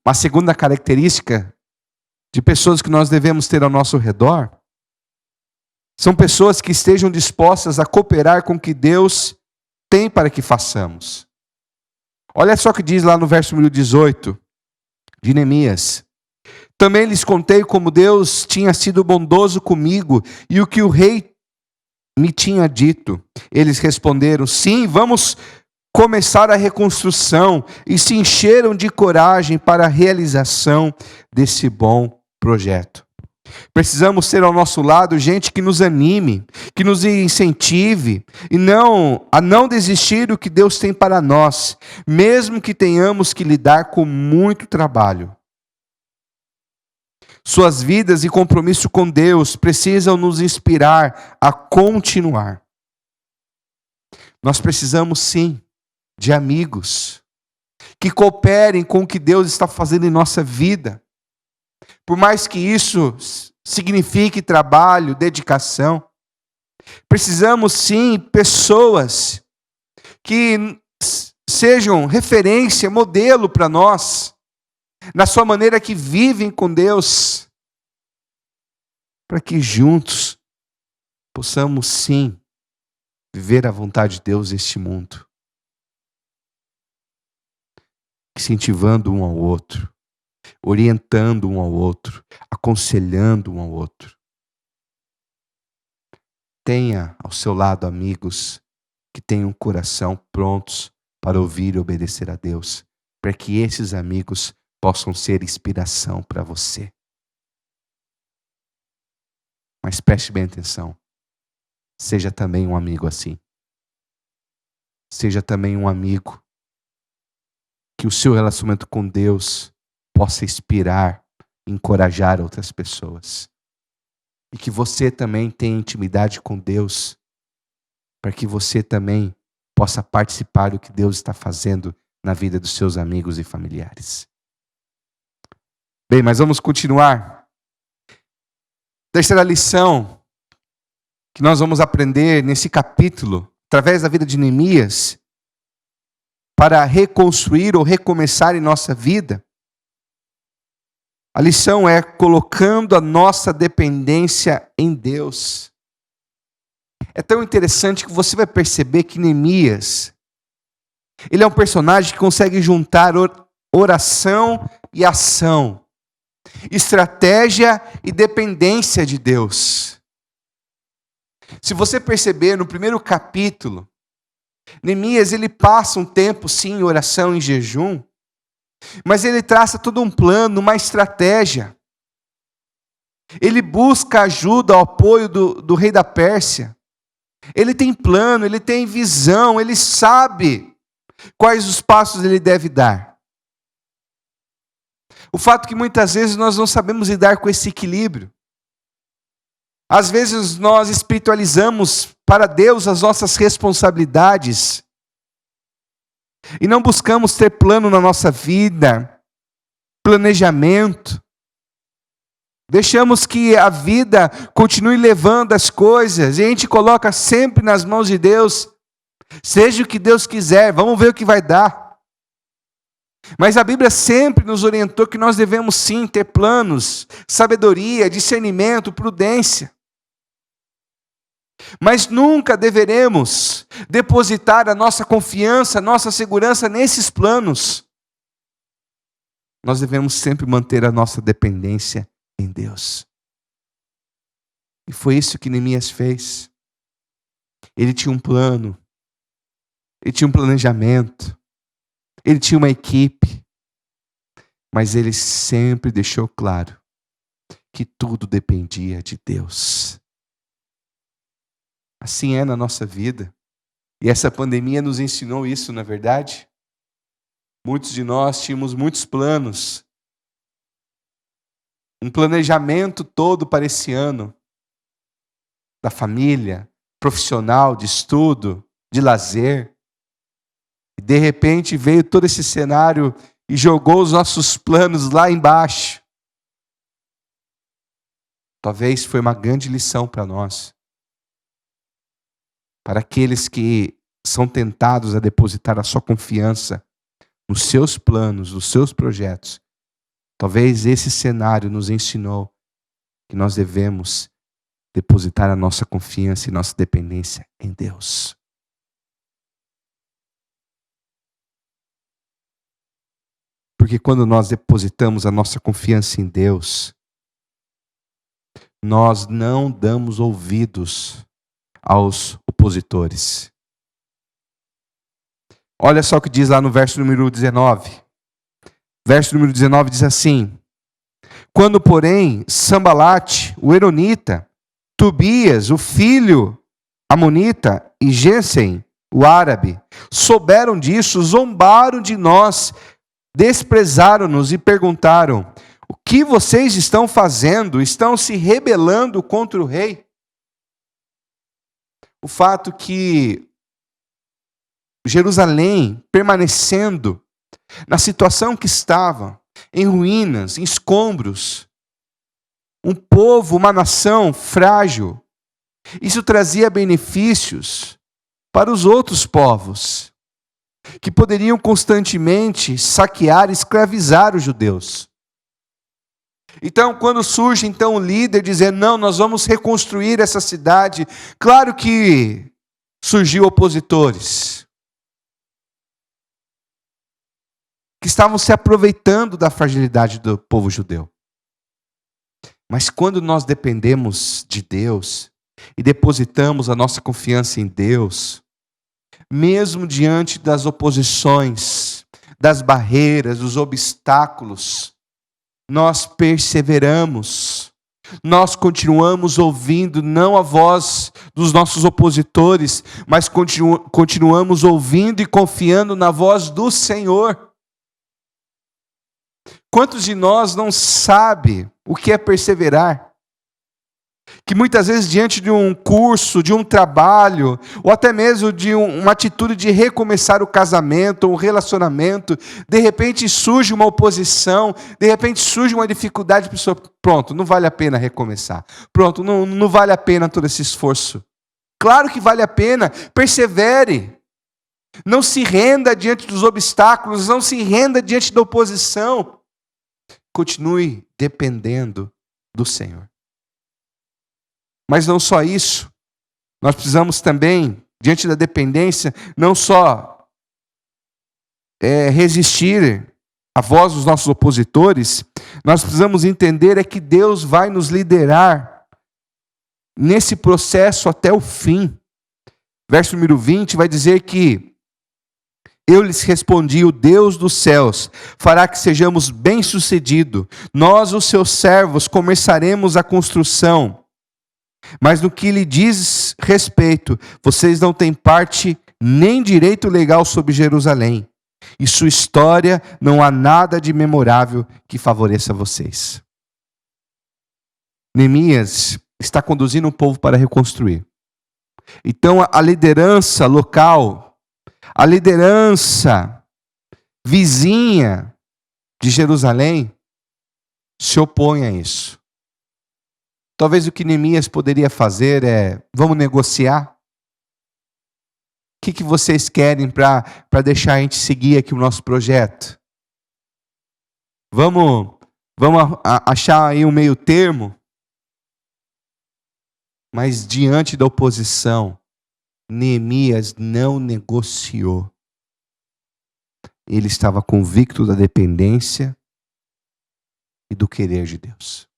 Uma segunda característica de pessoas que nós devemos ter ao nosso redor são pessoas que estejam dispostas a cooperar com o que Deus tem para que façamos. Olha só o que diz lá no verso 18 de Neemias. Também lhes contei como Deus tinha sido bondoso comigo e o que o rei me tinha dito. Eles responderam: sim, vamos começar a reconstrução, e se encheram de coragem para a realização desse bom projeto. Precisamos ter ao nosso lado gente que nos anime, que nos incentive e a não desistir do que Deus tem para nós, mesmo que tenhamos que lidar com muito trabalho. Suas vidas e compromisso com Deus precisam nos inspirar a continuar. Nós precisamos sim de amigos que cooperem com o que Deus está fazendo em nossa vida. Por mais que isso signifique trabalho, dedicação, precisamos sim pessoas que sejam referência, modelo para nós, na sua maneira que vivem com Deus, para que juntos possamos sim viver a vontade de Deus neste mundo, incentivando um ao outro, orientando um ao outro, aconselhando um ao outro. Tenha ao seu lado amigos que tenham um coração prontos para ouvir e obedecer a Deus, para que esses amigos possam ser inspiração para você. Mas preste bem atenção. Seja também um amigo assim. Seja também um amigo que o seu relacionamento com Deus possa inspirar, encorajar outras pessoas. E que você também tenha intimidade com Deus, para que você também possa participar do que Deus está fazendo na vida dos seus amigos e familiares. Bem, mas vamos continuar. Terceira lição que nós vamos aprender nesse capítulo, através da vida de Neemias, para reconstruir ou recomeçar em nossa vida. A lição é colocando a nossa dependência em Deus. É tão interessante que você vai perceber que Neemias, ele é um personagem que consegue juntar oração e ação, estratégia e dependência de Deus. Se você perceber no primeiro capítulo, Neemias ele passa um tempo sim em oração, em jejum, mas ele traça todo um plano, uma estratégia. Ele busca ajuda, o apoio do rei da Pérsia. Ele tem plano, ele tem visão, ele sabe quais os passos ele deve dar. O fato é que muitas vezes nós não sabemos lidar com esse equilíbrio. Às vezes nós espiritualizamos para Deus as nossas responsabilidades e não buscamos ter plano na nossa vida, planejamento. Deixamos que a vida continue levando as coisas e a gente coloca sempre nas mãos de Deus. Seja o que Deus quiser, vamos ver o que vai dar. Mas a Bíblia sempre nos orientou que nós devemos sim ter planos, sabedoria, discernimento, prudência. Mas nunca deveremos depositar a nossa confiança, a nossa segurança nesses planos. Nós devemos sempre manter a nossa dependência em Deus. E foi isso que Neemias fez. Ele tinha um plano, ele tinha um planejamento, ele tinha uma equipe, mas ele sempre deixou claro que tudo dependia de Deus. Assim é na nossa vida. E essa pandemia nos ensinou isso, não é verdade? Muitos de nós tínhamos muitos planos. Um planejamento todo para esse ano. Da família, profissional, de estudo, de lazer. E de repente veio todo esse cenário e jogou os nossos planos lá embaixo. Talvez foi uma grande lição para nós. Para aqueles que são tentados a depositar a sua confiança nos seus planos, nos seus projetos. Talvez esse cenário nos ensinou que nós devemos depositar a nossa confiança e nossa dependência em Deus. Porque quando nós depositamos a nossa confiança em Deus, nós não damos ouvidos aos opositores. Olha só o que diz lá no verso número 19. Verso número 19 diz assim: quando, porém, Sambalate, o Eronita, Tobias, o filho amonita, e Gésem, o árabe, souberam disso, zombaram de nós, desprezaram-nos e perguntaram: o que vocês estão fazendo? Estão se rebelando contra o rei? O fato que Jerusalém, permanecendo na situação que estava, em ruínas, em escombros, um povo, uma nação frágil, isso trazia benefícios para os outros povos, que poderiam constantemente saquear e escravizar os judeus. Então, quando surge o líder dizendo, não, nós vamos reconstruir essa cidade, claro que surgiu opositores, que estavam se aproveitando da fragilidade do povo judeu. Mas quando nós dependemos de Deus e depositamos a nossa confiança em Deus, mesmo diante das oposições, das barreiras, dos obstáculos, nós perseveramos, nós continuamos ouvindo não a voz dos nossos opositores, mas continuamos ouvindo e confiando na voz do Senhor. Quantos de nós não sabe o que é perseverar? Que muitas vezes diante de um curso, de um trabalho, ou até mesmo de uma atitude de recomeçar o casamento, um relacionamento, de repente surge uma oposição, de repente surge uma dificuldade, a pessoa, pronto, não vale a pena recomeçar. Pronto, não vale a pena todo esse esforço. Claro que vale a pena, persevere. Não se renda diante dos obstáculos, não se renda diante da oposição. Continue dependendo do Senhor. Mas não só isso, nós precisamos também, diante da dependência, não só resistir à voz dos nossos opositores, nós precisamos entender que Deus vai nos liderar nesse processo até o fim. Verso número 20 vai dizer que Eu lhes respondi: o Deus dos céus fará que sejamos bem-sucedidos. Nós, os seus servos, começaremos a construção. Mas no que lhe diz respeito, vocês não têm parte nem direito legal sobre Jerusalém. E sua história não há nada de memorável que favoreça vocês. Neemias está conduzindo o povo para reconstruir. Então a liderança local, a liderança vizinha de Jerusalém se opõe a isso. Talvez o que Neemias poderia fazer é: vamos negociar? O que vocês querem para deixar a gente seguir aqui o nosso projeto? Vamos achar aí um meio termo? Mas diante da oposição, Neemias não negociou. Ele estava convicto da dependência e do querer de Deus.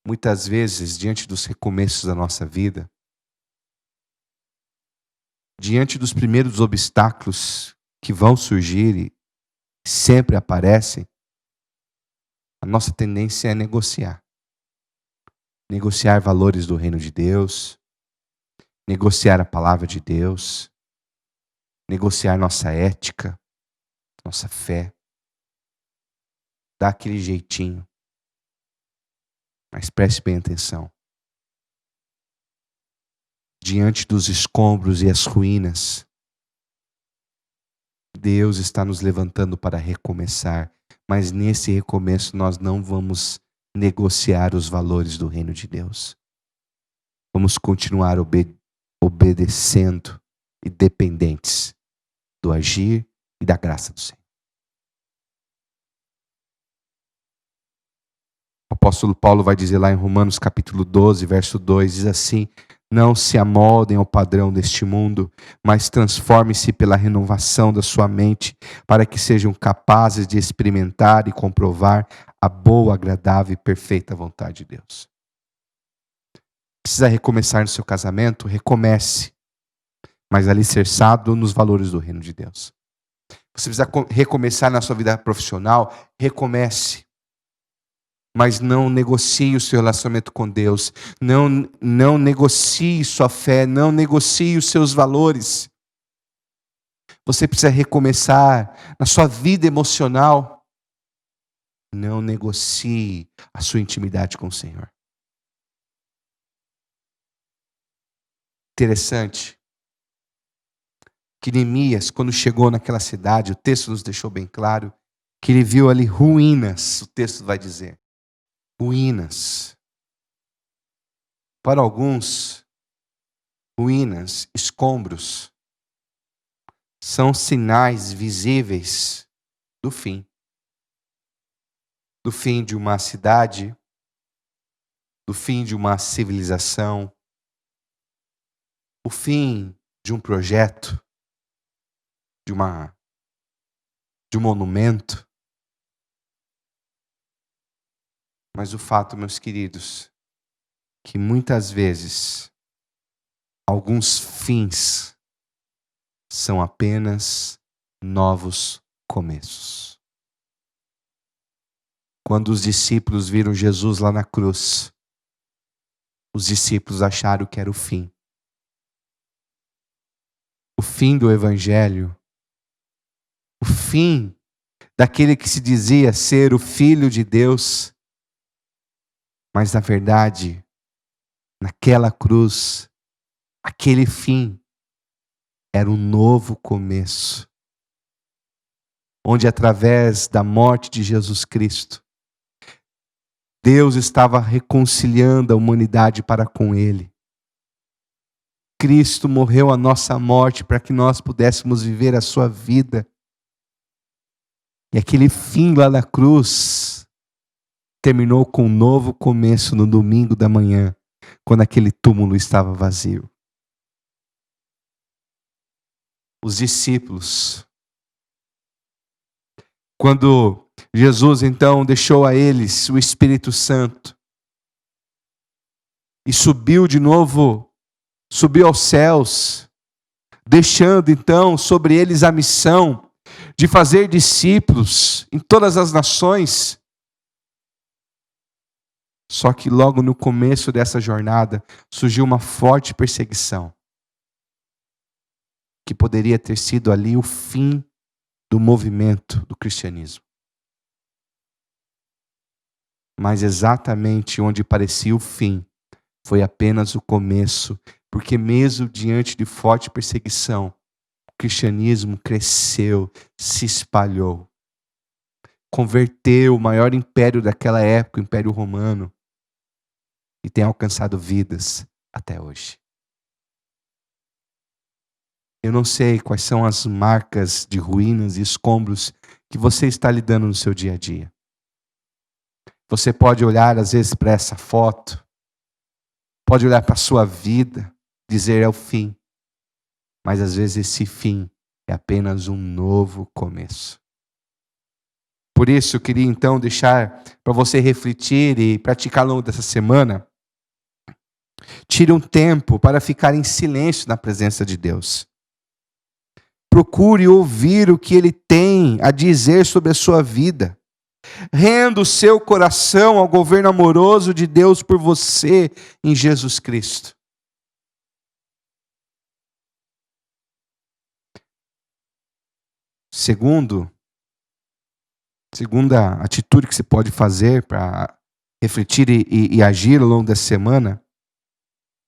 Muitas vezes, diante dos recomeços da nossa vida, diante dos primeiros obstáculos que vão surgir e sempre aparecem, a nossa tendência é negociar. Negociar valores do reino de Deus, negociar a palavra de Deus, negociar nossa ética, nossa fé, dar aquele jeitinho. Mas preste bem atenção. Diante dos escombros e as ruínas, Deus está nos levantando para recomeçar. Mas nesse recomeço nós não vamos negociar os valores do reino de Deus. Vamos continuar obedecendo e dependentes do agir e da graça do Senhor. O apóstolo Paulo vai dizer lá em Romanos capítulo 12, verso 2, diz assim: não se amoldem ao padrão deste mundo, mas transformem-se pela renovação da sua mente, para que sejam capazes de experimentar e comprovar a boa, agradável e perfeita vontade de Deus. Precisa recomeçar no seu casamento? Recomece, mas alicerçado nos valores do reino de Deus. Você precisa recomeçar na sua vida profissional? Recomece. Mas não negocie o seu relacionamento com Deus. Não negocie sua fé. Não negocie os seus valores. Você precisa recomeçar na sua vida emocional. Não negocie a sua intimidade com o Senhor. Interessante que Neemias, quando chegou naquela cidade, o texto nos deixou bem claro que ele viu ali ruínas, o texto vai dizer. Ruínas. Para alguns, ruínas, escombros, são sinais visíveis do fim. Do fim de uma cidade, do fim de uma civilização, o fim de um projeto, de um monumento. Mas o fato, meus queridos, que muitas vezes alguns fins são apenas novos começos. Quando os discípulos viram Jesus lá na cruz, os discípulos acharam que era o fim. O fim do evangelho, o fim daquele que se dizia ser o Filho de Deus. Mas na verdade, naquela cruz, aquele fim era um novo começo. Onde através da morte de Jesus Cristo, Deus estava reconciliando a humanidade para com Ele. Cristo morreu a nossa morte para que nós pudéssemos viver a sua vida. E aquele fim lá na cruz terminou com um novo começo no domingo da manhã, quando aquele túmulo estava vazio. Os discípulos, quando Jesus então deixou a eles o Espírito Santo e subiu de novo, subiu aos céus, deixando então sobre eles a missão de fazer discípulos em todas as nações. Só que logo no começo dessa jornada surgiu uma forte perseguição, que poderia ter sido ali o fim do movimento do cristianismo. Mas exatamente onde parecia o fim, foi apenas o começo, porque mesmo diante de forte perseguição, o cristianismo cresceu, se espalhou, converteu o maior império daquela época, o Império Romano, e tem alcançado vidas até hoje. Eu não sei quais são as marcas de ruínas e escombros que você está lidando no seu dia a dia. Você pode olhar às vezes para essa foto, pode olhar para a sua vida, dizer é o fim. Mas às vezes esse fim é apenas um novo começo. Por isso eu queria então deixar para você refletir e praticar ao longo dessa semana. Tire um tempo para ficar em silêncio na presença de Deus. Procure ouvir o que Ele tem a dizer sobre a sua vida. Renda o seu coração ao governo amoroso de Deus por você em Jesus Cristo. Segunda atitude que você pode fazer para refletir e agir ao longo dessa semana,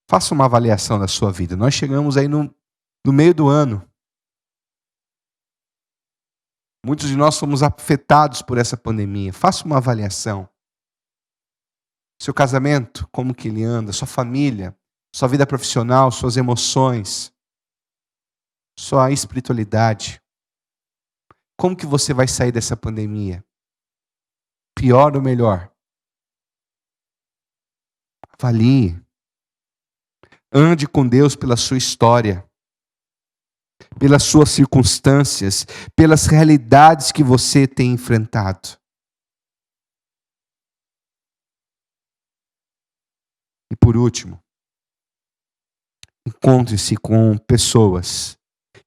faça uma avaliação da sua vida. Nós chegamos aí no meio do ano. Muitos de nós fomos afetados por essa pandemia. Faça uma avaliação. Seu casamento, como que ele anda? Sua família, sua vida profissional, suas emoções, sua espiritualidade. Como que você vai sair dessa pandemia? Pior ou melhor? Avalie. Ande com Deus pela sua história, pelas suas circunstâncias, pelas realidades que você tem enfrentado. E por último, encontre-se com pessoas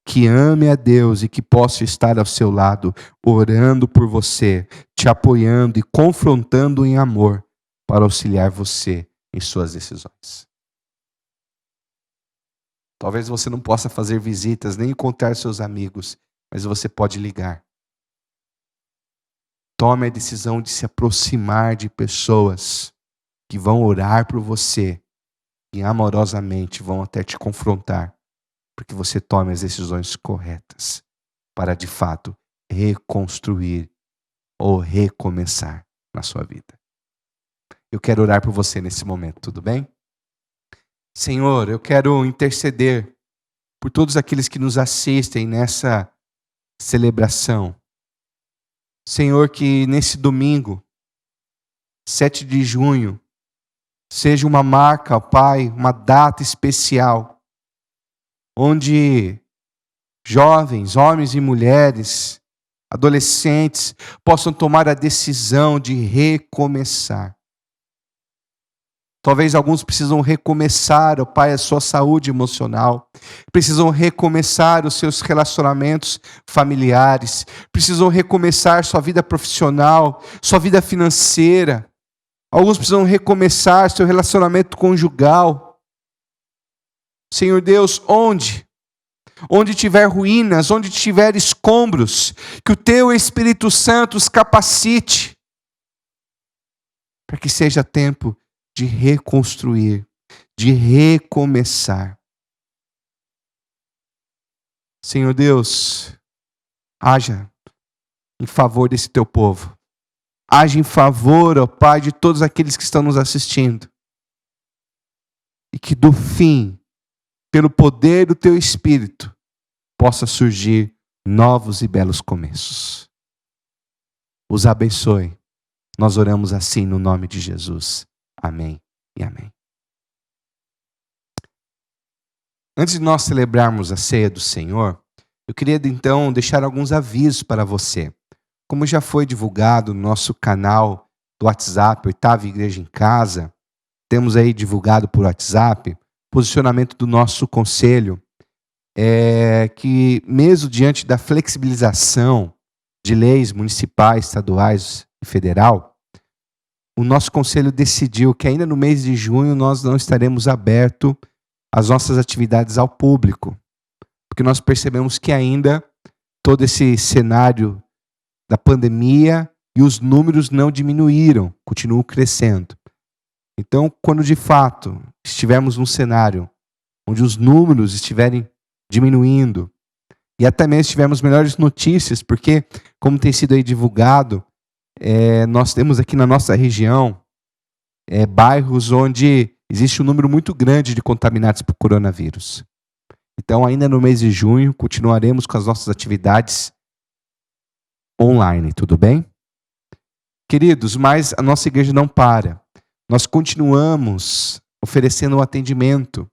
que amem a Deus e que possam estar ao seu lado, orando por você, te apoiando e confrontando em amor para auxiliar você em suas decisões. Talvez você não possa fazer visitas, nem encontrar seus amigos, mas você pode ligar. Tome a decisão de se aproximar de pessoas que vão orar por você e amorosamente vão até te confrontar, para que você tome as decisões corretas para, de fato, reconstruir ou recomeçar na sua vida. Eu quero orar por você nesse momento, tudo bem? Senhor, eu quero interceder por todos aqueles que nos assistem nessa celebração. Senhor, que nesse domingo, 7 de junho, seja uma marca, ó Pai, uma data especial, onde jovens, homens e mulheres, adolescentes, possam tomar a decisão de recomeçar. Talvez alguns precisam recomeçar, ó Pai, a sua saúde emocional. Precisam recomeçar os seus relacionamentos familiares. Precisam recomeçar sua vida profissional, sua vida financeira. Alguns precisam recomeçar seu relacionamento conjugal. Senhor Deus, onde tiver ruínas, onde tiver escombros, que o Teu Espírito Santo os capacite, para que seja tempo de reconstruir, de recomeçar. Senhor Deus, haja em favor desse Teu povo. Haja em favor, ó Pai, de todos aqueles que estão nos assistindo. E que do fim, pelo poder do Teu Espírito, possa surgir novos e belos começos. Os abençoe. Nós oramos assim no nome de Jesus. Amém e amém. Antes de nós celebrarmos a ceia do Senhor, eu queria então deixar alguns avisos para você. Como já foi divulgado no nosso canal do WhatsApp, Oitava Igreja em Casa, temos aí divulgado por WhatsApp, posicionamento do nosso conselho. que mesmo diante da flexibilização de leis municipais, estaduais e federal, o nosso conselho decidiu que ainda no mês de junho nós não estaremos abertos às nossas atividades ao público, porque nós percebemos que ainda todo esse cenário da pandemia e os números não diminuíram, continuam crescendo. Então, quando de fato estivermos num cenário onde os números estiverem diminuindo e até mesmo tivermos melhores notícias, porque, como tem sido aí divulgado, nós temos aqui na nossa região bairros onde existe um número muito grande de contaminados por coronavírus. Então, ainda no mês de junho, continuaremos com as nossas atividades online, tudo bem? Queridos, mas a nossa igreja não para. Nós continuamos oferecendo um atendimento,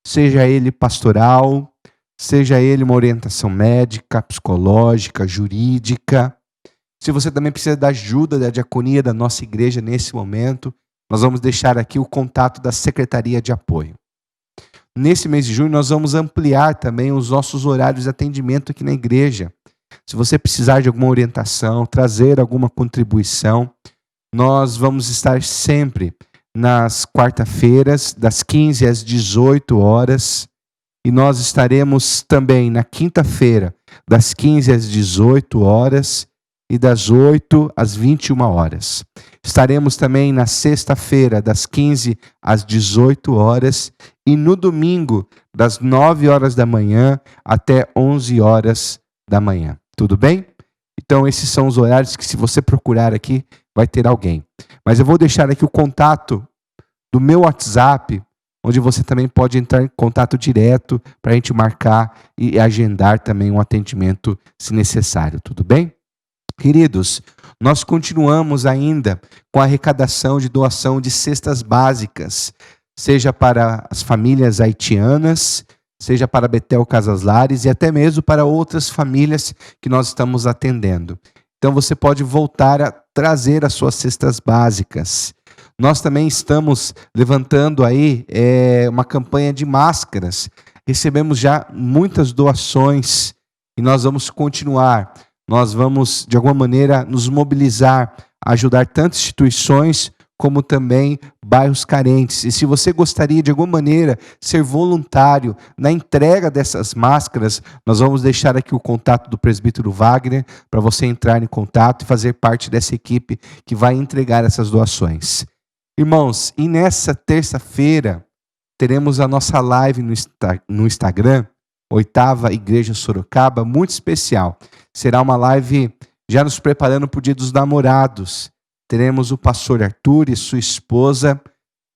seja ele pastoral, seja ele uma orientação médica, psicológica, jurídica. Se você também precisa da ajuda da diaconia da nossa igreja nesse momento, nós vamos deixar aqui o contato da Secretaria de Apoio. Nesse mês de junho, nós vamos ampliar também os nossos horários de atendimento aqui na igreja. Se você precisar de alguma orientação, trazer alguma contribuição, nós vamos estar sempre nas quarta-feiras, das 15 às 18 horas, e nós estaremos também na quinta-feira, das 15 às 18 horas e das 8 às 21 horas. Estaremos também na sexta-feira, das 15 às 18 horas, e no domingo, das 9 horas da manhã até 11 horas da manhã. Tudo bem? Então, esses são os horários que, se você procurar aqui, vai ter alguém. Mas eu vou deixar aqui o contato do meu WhatsApp, onde você também pode entrar em contato direto para a gente marcar e agendar também um atendimento, se necessário. Tudo bem? Queridos, nós continuamos ainda com a arrecadação de doação de cestas básicas, seja para as famílias haitianas, seja para Betel Casas Lares e até mesmo para outras famílias que nós estamos atendendo. Então você pode voltar a trazer as suas cestas básicas. Nós também estamos levantando aí uma campanha de máscaras. Recebemos já muitas doações e nós vamos continuar. Nós vamos, de alguma maneira, nos mobilizar, a ajudar tantas instituições como também bairros carentes. E se você gostaria, de alguma maneira, ser voluntário na entrega dessas máscaras, nós vamos deixar aqui o contato do presbítero Wagner para você entrar em contato e fazer parte dessa equipe que vai entregar essas doações. Irmãos, e nessa terça-feira teremos a nossa live no Instagram, 8ª Igreja Sorocaba, muito especial. Será uma live já nos preparando para o Dia dos Namorados. Teremos o pastor Arthur e sua esposa,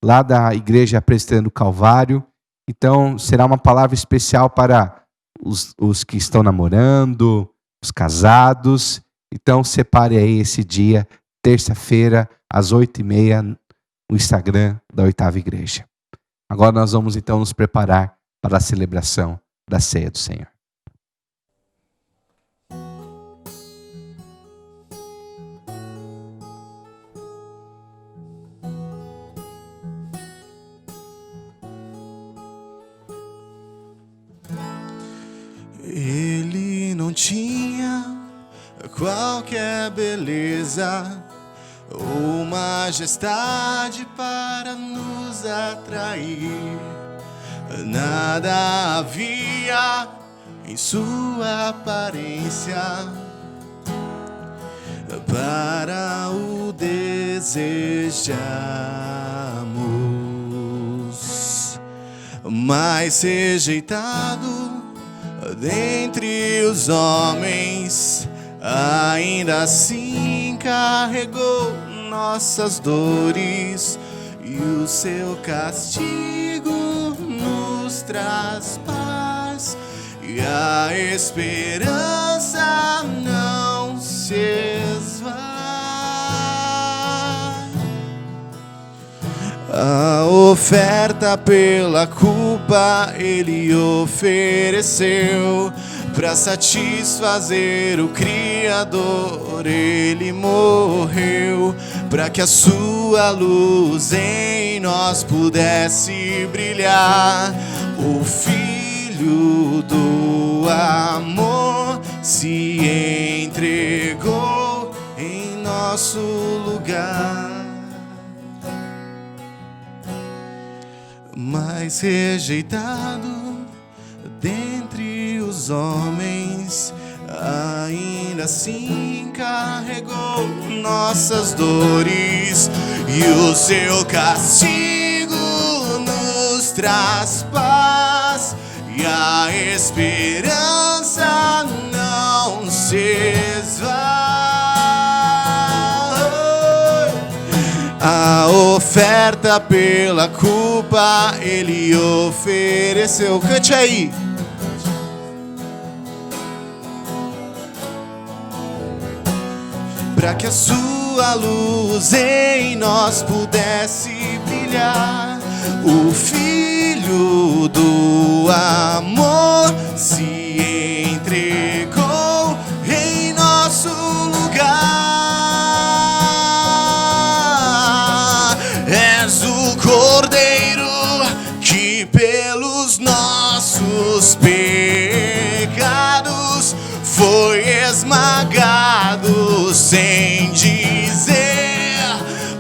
lá da Igreja Presbiteriana do Calvário. Então, será uma palavra especial para os que estão namorando, os casados. Então, separe aí esse dia, terça-feira, às 8h30, no Instagram da 8ª Igreja. Agora nós vamos então nos preparar para a celebração da ceia do Senhor. Ele não tinha qualquer beleza ou majestade para nos atrair. Nada havia em sua aparência para o desejarmos, mas rejeitado dentre os homens, ainda assim carregou nossas dores, e o seu castigo nos traz paz, e a esperança não se esvai. A oferta pela culpa ele ofereceu, para satisfazer o Criador ele morreu, para que a sua luz em nós pudesse brilhar. O Filho Filho do amor se entregou em nosso lugar. Mas rejeitado dentre os homens, ainda assim carregou nossas dores, e o seu castigo nos traz paz, e a esperança não se esvai. A oferta pela culpa ele ofereceu. Cante aí. Para que a sua luz em nós pudesse brilhar. O Filho do amor se entregou em nosso lugar. És o Cordeiro que pelos nossos pecados foi esmagado, sem dizer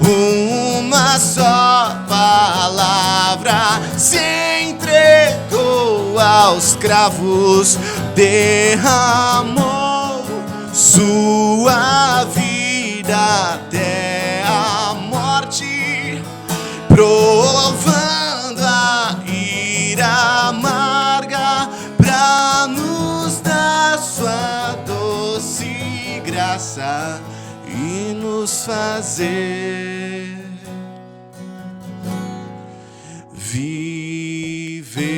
uma só palavra, se entregou aos cravos, derramou sua vida até a morte, provando a ira amarga pra nos dar sua doce graça e nos fazer viver.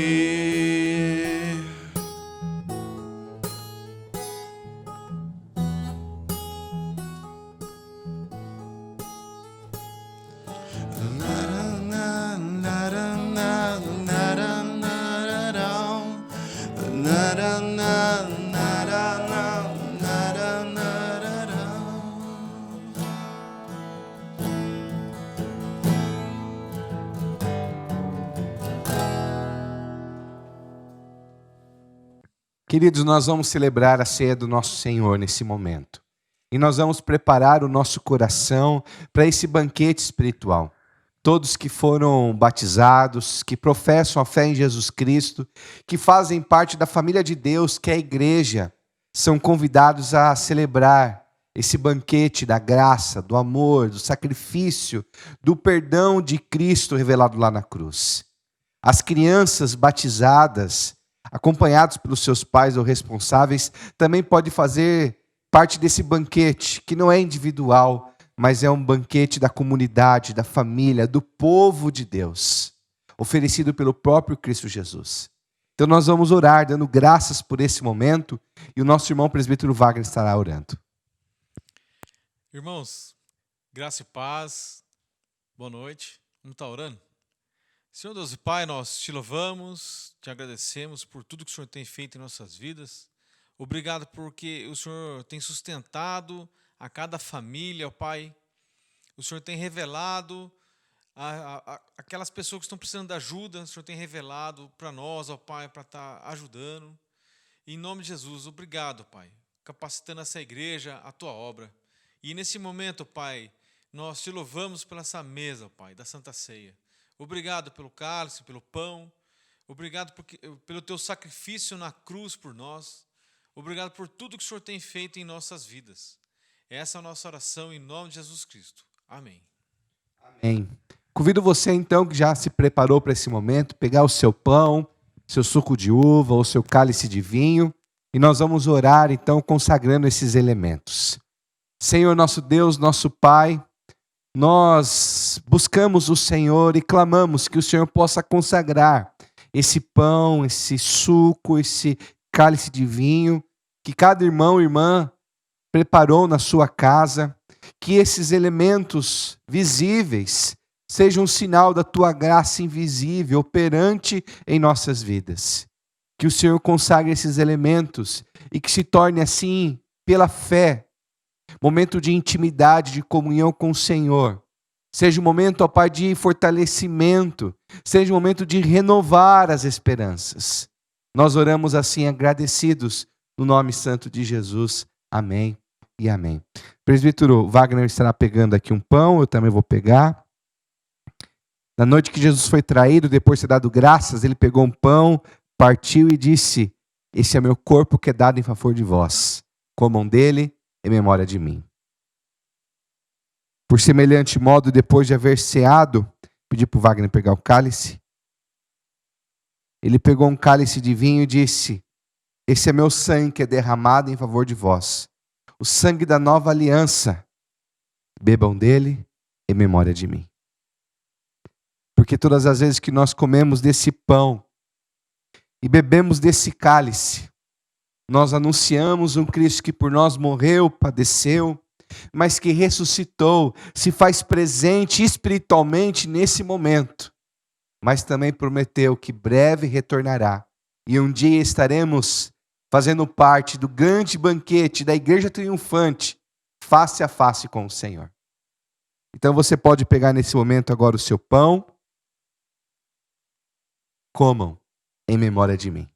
Queridos, nós vamos celebrar a ceia do nosso Senhor nesse momento. E nós vamos preparar o nosso coração para esse banquete espiritual. Todos que foram batizados, que professam a fé em Jesus Cristo, que fazem parte da família de Deus, que é a igreja, são convidados a celebrar esse banquete da graça, do amor, do sacrifício, do perdão de Cristo revelado lá na cruz. As crianças batizadas, acompanhados pelos seus pais ou responsáveis, também podem fazer parte desse banquete, que não é individual, mas é um banquete da comunidade, da família, do povo de Deus, oferecido pelo próprio Cristo Jesus. Então nós vamos orar, dando graças por esse momento, e o nosso irmão presbítero Wagner estará orando. Irmãos, graça e paz, boa noite, vamos estar orando? Senhor Deus e Pai, nós te louvamos, te agradecemos por tudo que o Senhor tem feito em nossas vidas. Obrigado porque o Senhor tem sustentado a cada família, ó Pai. O Senhor tem revelado aquelas pessoas que estão precisando de ajuda, o Senhor tem revelado para nós, ó Pai, para estar ajudando. Em nome de Jesus, obrigado, Pai, capacitando essa igreja, a Tua obra. E nesse momento, Pai, nós te louvamos pela essa mesa, ó Pai, da Santa Ceia. Obrigado pelo cálice, pelo pão. Obrigado pelo Teu sacrifício na cruz por nós. Obrigado por tudo que o Senhor tem feito em nossas vidas. Essa é a nossa oração em nome de Jesus Cristo. Amém. Amém. Convido você então, que já se preparou para esse momento, pegar o seu pão, seu suco de uva ou seu cálice de vinho, e nós vamos orar então consagrando esses elementos. Senhor nosso Deus, nosso Pai, nós buscamos o Senhor e clamamos que o Senhor possa consagrar esse pão, esse suco, esse cálice de vinho, que cada irmão e irmã preparou na sua casa, que esses elementos visíveis sejam um sinal da Tua graça invisível, operante em nossas vidas. Que o Senhor consagre esses elementos e que se torne assim, pela fé, momento de intimidade, de comunhão com o Senhor. Seja um momento, ó Pai, de fortalecimento, seja um momento de renovar as esperanças. Nós oramos assim agradecidos no nome santo de Jesus. Amém e amém. Presbítero Wagner estará pegando aqui um pão, eu também vou pegar. Na noite que Jesus foi traído, depois de ter dado graças, ele pegou um pão, partiu e disse: esse é meu corpo que é dado em favor de vós. Comam dele em memória de mim. Por semelhante modo, depois de haver ceado, pedi para o Wagner pegar o cálice. Ele pegou um cálice de vinho e disse: esse é meu sangue que é derramado em favor de vós. O sangue da nova aliança. Bebam dele em memória de mim. Porque todas as vezes que nós comemos desse pão e bebemos desse cálice, nós anunciamos um Cristo que por nós morreu, padeceu, mas que ressuscitou, se faz presente espiritualmente nesse momento, mas também prometeu que breve retornará e um dia estaremos fazendo parte do grande banquete da igreja triunfante, face a face com o Senhor. Então você pode pegar nesse momento agora o seu pão, comam em memória de mim.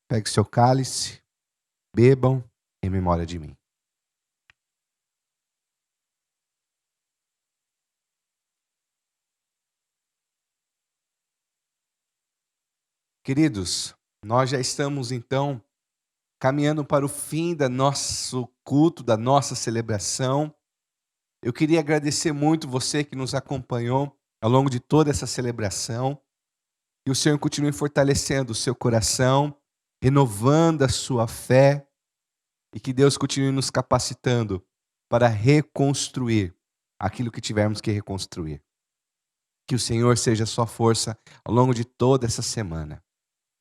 Pegue seu cálice, bebam em memória de mim. Queridos, nós já estamos então caminhando para o fim do nosso culto, da nossa celebração. Eu queria agradecer muito você que nos acompanhou ao longo de toda essa celebração. Que o Senhor continue fortalecendo o seu coração, renovando a sua fé e que Deus continue nos capacitando para reconstruir aquilo que tivermos que reconstruir. Que o Senhor seja a sua força ao longo de toda essa semana.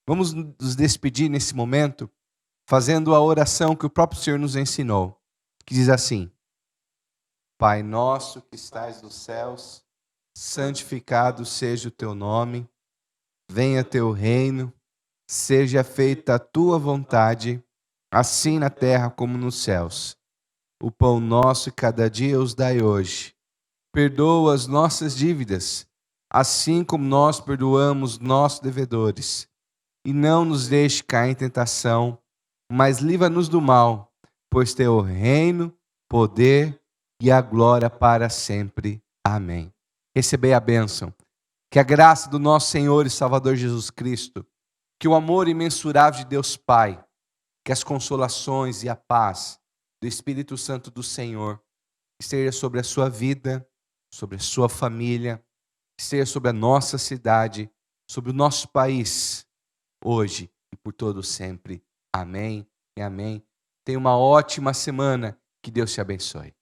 Vamos nos despedir nesse momento fazendo a oração que o próprio Senhor nos ensinou, que diz assim: Pai nosso que estais nos céus, santificado seja o teu nome, venha teu reino, seja feita a tua vontade, assim na terra como nos céus. O pão nosso de cada dia os dai hoje. Perdoa as nossas dívidas, assim como nós perdoamos nossos devedores. E não nos deixe cair em tentação, mas livra-nos do mal, pois teu reino, poder e a glória para sempre. Amém. Recebei a bênção. Que a graça do nosso Senhor e Salvador Jesus Cristo, que o amor imensurável de Deus Pai, que as consolações e a paz do Espírito Santo do Senhor esteja sobre a sua vida, sobre a sua família, esteja sobre a nossa cidade, sobre o nosso país, hoje e por todo sempre. Amém e amém. Tenha uma ótima semana. Que Deus te abençoe.